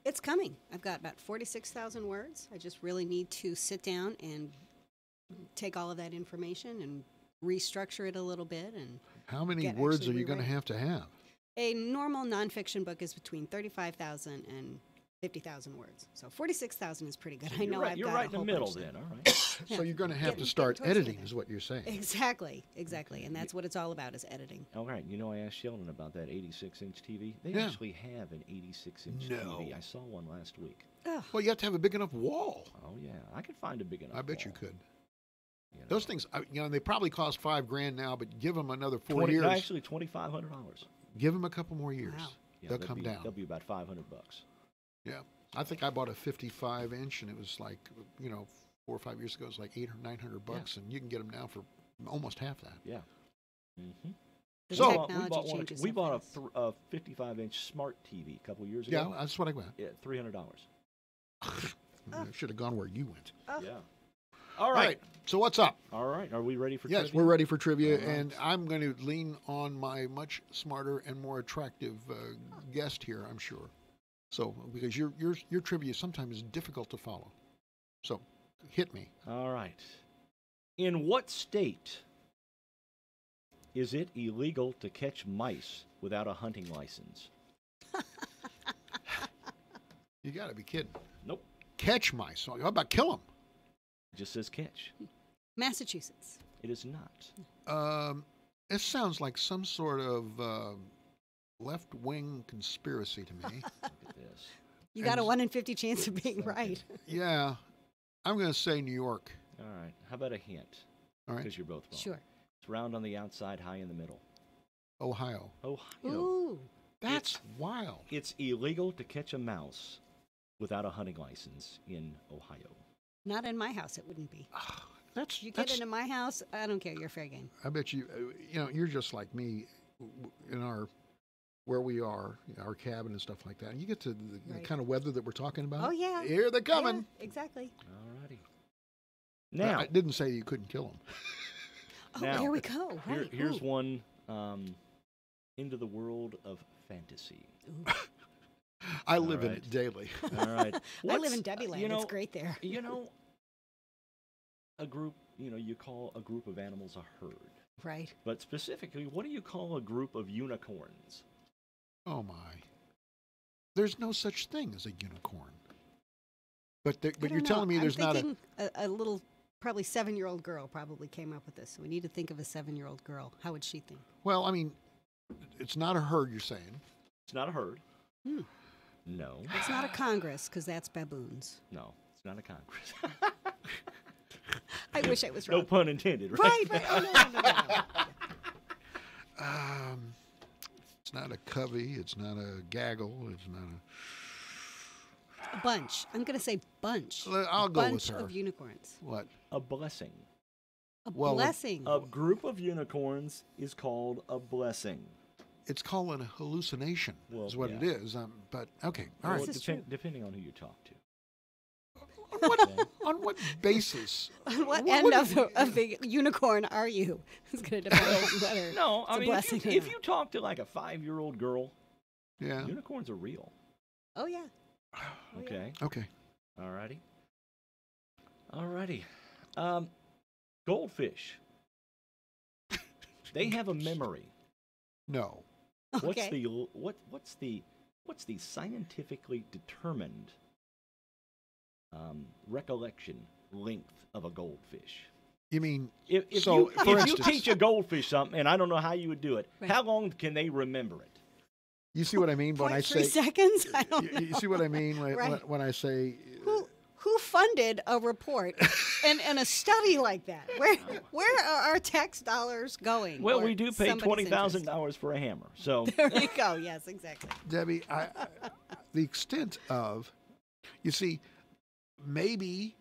Speaker 3: It's coming. I've got about 46,000 words. I just really need to sit down and take all of that information and restructure it a little bit. And
Speaker 2: how many words are you going to have?
Speaker 3: A normal nonfiction book is between 35,000 and 50,000 words. So 46,000 is pretty good.
Speaker 1: So
Speaker 3: I know
Speaker 1: you're right in the middle then. All right.
Speaker 2: So you're going to have to start editing, is what you're saying.
Speaker 3: Exactly. And that's what it's all about, is editing.
Speaker 1: All right. You know, I asked Sheldon about that 86-inch TV. They actually have an 86-inch TV. I saw one last week.
Speaker 3: Oh.
Speaker 2: Well, you have to have a big enough wall.
Speaker 1: Oh, yeah. I could find a big enough
Speaker 2: I bet
Speaker 1: wall.
Speaker 2: you could. Those things, they probably cost $5,000 now, but give them another 4 years.
Speaker 1: Actually, $2,500.
Speaker 2: Give them a couple more years.
Speaker 3: Wow.
Speaker 1: Yeah,
Speaker 2: they'll come down.
Speaker 1: They'll be about $500.
Speaker 2: Yeah, I think I bought a 55-inch, and it was like, 4 or 5 years ago, it was like $800 or $900, and you can get them now for almost half that.
Speaker 1: Yeah. Mm-hmm.
Speaker 2: So
Speaker 1: we bought a 55-inch smart TV a couple years ago.
Speaker 2: Yeah, that's what I got.
Speaker 1: Yeah, $300.
Speaker 2: I should have gone where you went.
Speaker 1: Yeah. All right.
Speaker 2: So what's up?
Speaker 1: All right. Are we ready for
Speaker 2: Yes,
Speaker 1: trivia?
Speaker 2: we're ready for trivia,
Speaker 1: All right.
Speaker 2: and I'm going to lean on my much smarter and more attractive guest here, I'm sure. So, because your trivia sometimes is difficult to follow. So, hit me.
Speaker 1: All right. In what state is it illegal to catch mice without a hunting license?
Speaker 2: You got to be kidding.
Speaker 1: Nope.
Speaker 2: Catch mice. How about kill them?
Speaker 1: It just says catch.
Speaker 3: Massachusetts.
Speaker 1: It is not.
Speaker 2: It sounds like some sort of left-wing conspiracy to me.
Speaker 1: Look at this.
Speaker 3: You got a 1 in 50 chance of being right.
Speaker 2: Yeah. I'm going to say New York.
Speaker 1: All right. How about a hint?
Speaker 2: All right.
Speaker 1: Because you're both wrong.
Speaker 3: Sure.
Speaker 1: It's round on the outside, high in the middle.
Speaker 2: Ohio.
Speaker 1: Ohio.
Speaker 3: Ooh.
Speaker 2: That's wild.
Speaker 1: It's illegal to catch a mouse without a hunting license in Ohio.
Speaker 3: Not in my house, it wouldn't be.
Speaker 2: That's
Speaker 3: You get into my house, I don't care. You're fair game.
Speaker 2: I bet you, you're just like me in where we are, our cabin and stuff like that. And you get to the kind of weather that we're talking about.
Speaker 3: Oh, yeah.
Speaker 2: Here they're coming.
Speaker 3: Yeah, exactly.
Speaker 1: All righty. Now,
Speaker 2: I didn't say you couldn't kill them.
Speaker 3: Oh,
Speaker 1: now,
Speaker 3: there we go. Right.
Speaker 1: Here's
Speaker 3: Ooh.
Speaker 1: one into the world of fantasy.
Speaker 2: I live in it daily.
Speaker 1: All right.
Speaker 3: I live in Debbie Land. It's great there.
Speaker 1: A group, you call a group of animals a herd.
Speaker 3: Right.
Speaker 1: But specifically, what do you call a group of unicorns?
Speaker 2: Oh, my. There's no such thing as a unicorn. But you're telling me there's not
Speaker 3: a little, probably 7-year-old girl probably came up with this. So we need to think of a 7-year-old girl. How would she think?
Speaker 2: Well, I mean, it's not a herd, you're saying.
Speaker 1: It's not a herd.
Speaker 3: Hmm.
Speaker 1: No.
Speaker 3: It's not a congress, because that's baboons.
Speaker 1: No, it's not a congress.
Speaker 3: I wish I was wrong.
Speaker 1: No pun intended, right?
Speaker 3: Right. Oh, no.
Speaker 2: It's not a covey. It's not a gaggle. It's not
Speaker 3: A bunch. I'm going to say bunch.
Speaker 2: I'll go with her.
Speaker 3: Bunch of unicorns.
Speaker 2: What?
Speaker 1: A blessing.
Speaker 3: A blessing.
Speaker 1: A group of unicorns is called a blessing.
Speaker 2: It's called a hallucination, is what it is. But, okay, all right.
Speaker 1: Depending on who you talk to.
Speaker 2: On what basis?
Speaker 3: On what end of the unicorn are you? It's going to depend on whether
Speaker 1: No, I
Speaker 3: it's a
Speaker 1: mean,
Speaker 3: blessing or
Speaker 1: if
Speaker 3: not.
Speaker 1: you talk to like a 5-year-old girl,
Speaker 2: yeah,
Speaker 1: unicorns are real.
Speaker 3: Oh, yeah.
Speaker 1: Okay.
Speaker 2: Okay.
Speaker 1: All righty. Goldfish. They have a memory.
Speaker 2: No.
Speaker 3: Okay.
Speaker 1: What's the scientifically determined recollection length of a goldfish?
Speaker 2: You mean
Speaker 1: if you teach a goldfish something, and I don't know how you would do it,
Speaker 3: Right.
Speaker 1: how long can they remember it?
Speaker 2: You see what I mean when I say
Speaker 3: 3 seconds? I don't know.
Speaker 2: You see what I mean
Speaker 3: Right.
Speaker 2: when I say
Speaker 3: Who funded a report and a study like that? Where are our tax dollars going?
Speaker 1: Well,
Speaker 3: for
Speaker 1: we do pay
Speaker 3: somebody's
Speaker 1: $20,000 for a hammer, so
Speaker 3: interest? There you go. Yes, exactly.
Speaker 2: Debbie, the extent of, you see, maybe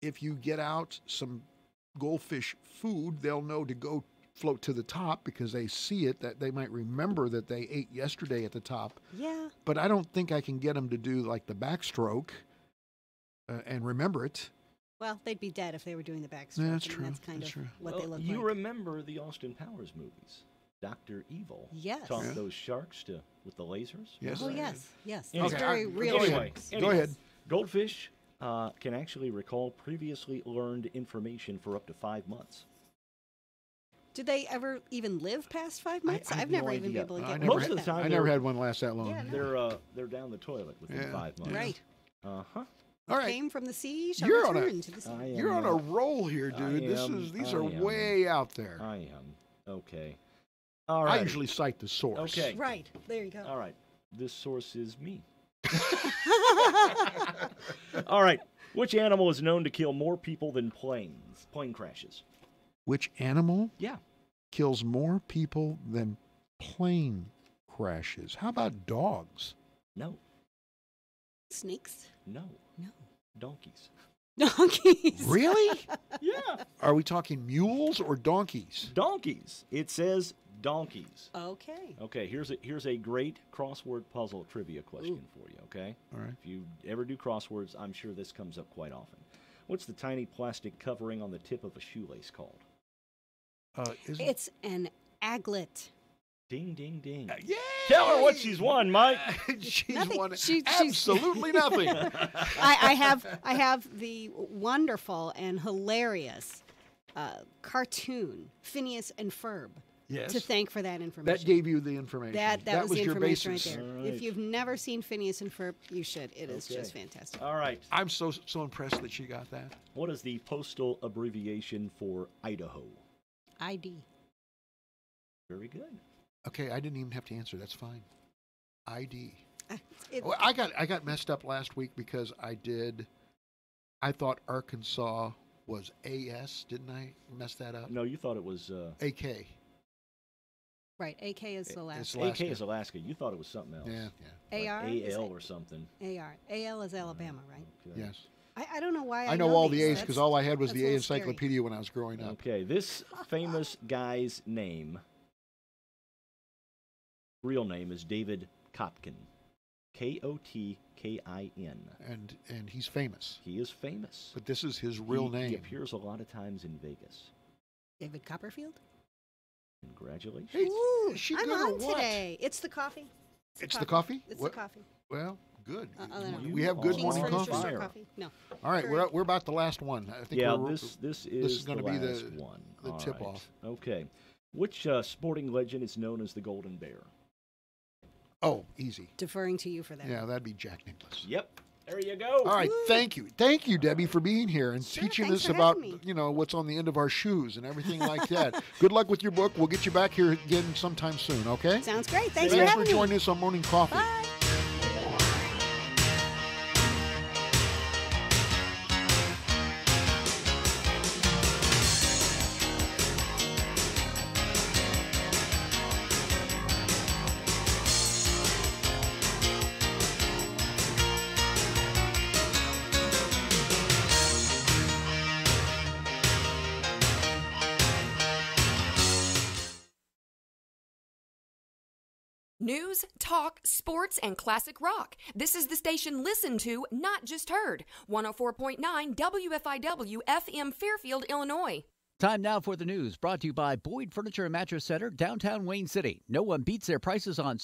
Speaker 2: if you get out some goldfish food, they'll know to go float to the top because they see it, that they might remember that they ate yesterday at the top.
Speaker 3: Yeah.
Speaker 2: But I don't think I can get them to do like the backstroke and remember it.
Speaker 3: Well, they'd be dead if they were doing the backstroke.
Speaker 2: That's
Speaker 3: I mean,
Speaker 2: true.
Speaker 3: That's kind
Speaker 2: That's
Speaker 3: of
Speaker 2: true.
Speaker 3: what they look
Speaker 1: you
Speaker 3: like.
Speaker 1: remember the Austin Powers movies? Dr. Evil.
Speaker 3: Yes.
Speaker 1: Taught
Speaker 3: Yeah.
Speaker 1: those sharks with the lasers.
Speaker 2: Yes.
Speaker 3: Oh, yes. Yes.
Speaker 1: Anyway,
Speaker 3: It's very real
Speaker 1: Anyway,
Speaker 3: sharks.
Speaker 2: Go ahead.
Speaker 1: Goldfish can actually recall previously learned information for up to 5 months.
Speaker 3: Did they ever even live past 5 months?
Speaker 1: I have
Speaker 3: I've never
Speaker 1: no
Speaker 3: even been
Speaker 1: idea.
Speaker 3: able to get
Speaker 1: Most of the time,
Speaker 2: I never had one last that long.
Speaker 3: Yeah, no.
Speaker 1: they're down the toilet within
Speaker 2: Yeah.
Speaker 1: 5 months.
Speaker 3: Right.
Speaker 1: Uh-huh.
Speaker 2: All right.
Speaker 3: Came from the sea, shall
Speaker 2: You're on
Speaker 3: return to the sea.
Speaker 2: You're on a roll here, dude. These are way out there.
Speaker 1: I am. Okay. All
Speaker 2: I
Speaker 1: right.
Speaker 2: usually cite the source.
Speaker 1: Okay.
Speaker 3: Right. There you go.
Speaker 1: All right. This source is me. All right. Which animal is known to kill more people than plane crashes?
Speaker 2: Which animal
Speaker 1: Yeah.
Speaker 2: kills more people than plane crashes? How about dogs?
Speaker 1: No.
Speaker 3: Snakes?
Speaker 1: No.
Speaker 3: No.
Speaker 1: Donkeys.
Speaker 3: Donkeys.
Speaker 2: Really?
Speaker 1: Yeah.
Speaker 2: Are we talking mules or donkeys?
Speaker 1: Donkeys. It says donkeys.
Speaker 3: Okay.
Speaker 1: Okay, here's a great crossword puzzle trivia question for you, okay?
Speaker 2: All right.
Speaker 1: If you ever do crosswords, I'm sure this comes up quite often. What's the tiny plastic covering on the tip of a shoelace called?
Speaker 3: It's an aglet.
Speaker 1: Ding, ding, ding.
Speaker 2: Yay!
Speaker 1: Tell her what she's won, Mike.
Speaker 2: She's won
Speaker 3: She's
Speaker 2: absolutely nothing.
Speaker 3: I have the wonderful and hilarious cartoon Phineas and Ferb to thank for that information.
Speaker 2: That gave you the information.
Speaker 3: That was the
Speaker 2: your
Speaker 3: information
Speaker 2: basis.
Speaker 3: right there.
Speaker 1: All right.
Speaker 3: If you've never seen Phineas and Ferb, you should. It is just fantastic.
Speaker 1: All right.
Speaker 2: I'm so impressed that she got that.
Speaker 1: What is the postal abbreviation for Idaho?
Speaker 3: ID.
Speaker 1: Very good.
Speaker 2: Okay, I didn't even have to answer. That's fine. ID.
Speaker 3: It-
Speaker 2: Well, I got messed up last week because I thought Arkansas was AS. Didn't I mess that up?
Speaker 1: No, you thought it was
Speaker 2: AK.
Speaker 3: Right, AK is Alaska.
Speaker 1: AK is Alaska. You thought it was something else.
Speaker 2: Yeah.
Speaker 3: AR?
Speaker 1: Like
Speaker 3: is
Speaker 1: AL
Speaker 3: it-
Speaker 1: or something.
Speaker 3: AR. AL is Alabama, right?
Speaker 1: Okay.
Speaker 2: Yes.
Speaker 3: I don't know why
Speaker 2: I know all the
Speaker 3: these.
Speaker 2: A's because all I had was
Speaker 3: That's
Speaker 2: the
Speaker 3: a
Speaker 2: A
Speaker 3: little scary.
Speaker 2: encyclopedia when I was growing up.
Speaker 1: Okay, this famous guy's real name is David Kotkin. Kotkin.
Speaker 2: And he's famous.
Speaker 1: He is famous.
Speaker 2: But this is his real name.
Speaker 1: He appears a lot of times in Vegas.
Speaker 3: David Copperfield?
Speaker 1: Congratulations.
Speaker 2: Hey,
Speaker 3: Ooh,
Speaker 2: is she
Speaker 3: I'm
Speaker 2: good or
Speaker 3: on
Speaker 2: what?
Speaker 3: today. It's the coffee.
Speaker 2: It's the coffee?
Speaker 3: It's
Speaker 2: What?
Speaker 3: the coffee.
Speaker 2: Well, good.
Speaker 3: I don't know.
Speaker 2: We have good
Speaker 3: King's
Speaker 2: morning
Speaker 3: Furniture
Speaker 2: coffee.
Speaker 3: Store coffee. No.
Speaker 2: All right, we're about the last one. I think
Speaker 1: Yeah,
Speaker 2: we're,
Speaker 1: this is
Speaker 2: going to
Speaker 1: the
Speaker 2: be
Speaker 1: last
Speaker 2: the
Speaker 1: one.
Speaker 2: the
Speaker 1: All
Speaker 2: tip
Speaker 1: right.
Speaker 2: off.
Speaker 1: Okay. Which sporting legend is known as the Golden Bear?
Speaker 2: Oh, easy.
Speaker 3: Deferring to you for that.
Speaker 2: Yeah, that'd be Jack Nicklaus.
Speaker 1: Yep. There you go.
Speaker 2: All right, thank you, Debbie, for being here and teaching
Speaker 3: thanks
Speaker 2: us
Speaker 3: for
Speaker 2: about
Speaker 3: having me.
Speaker 2: what's on the end of our shoes and everything like that. Good luck with your book. We'll get you back here again sometime soon. Okay?
Speaker 3: Sounds great. Thanks for having me.
Speaker 2: joining us on Morning Coffee.
Speaker 3: Bye.
Speaker 13: News, talk, sports, and classic rock. This is the station listened to, not just heard. 104.9 WFIW FM Fairfield, Illinois.
Speaker 20: Time now for the news, brought to you by Boyd Furniture and Mattress Center, downtown Wayne City. No one beats their prices on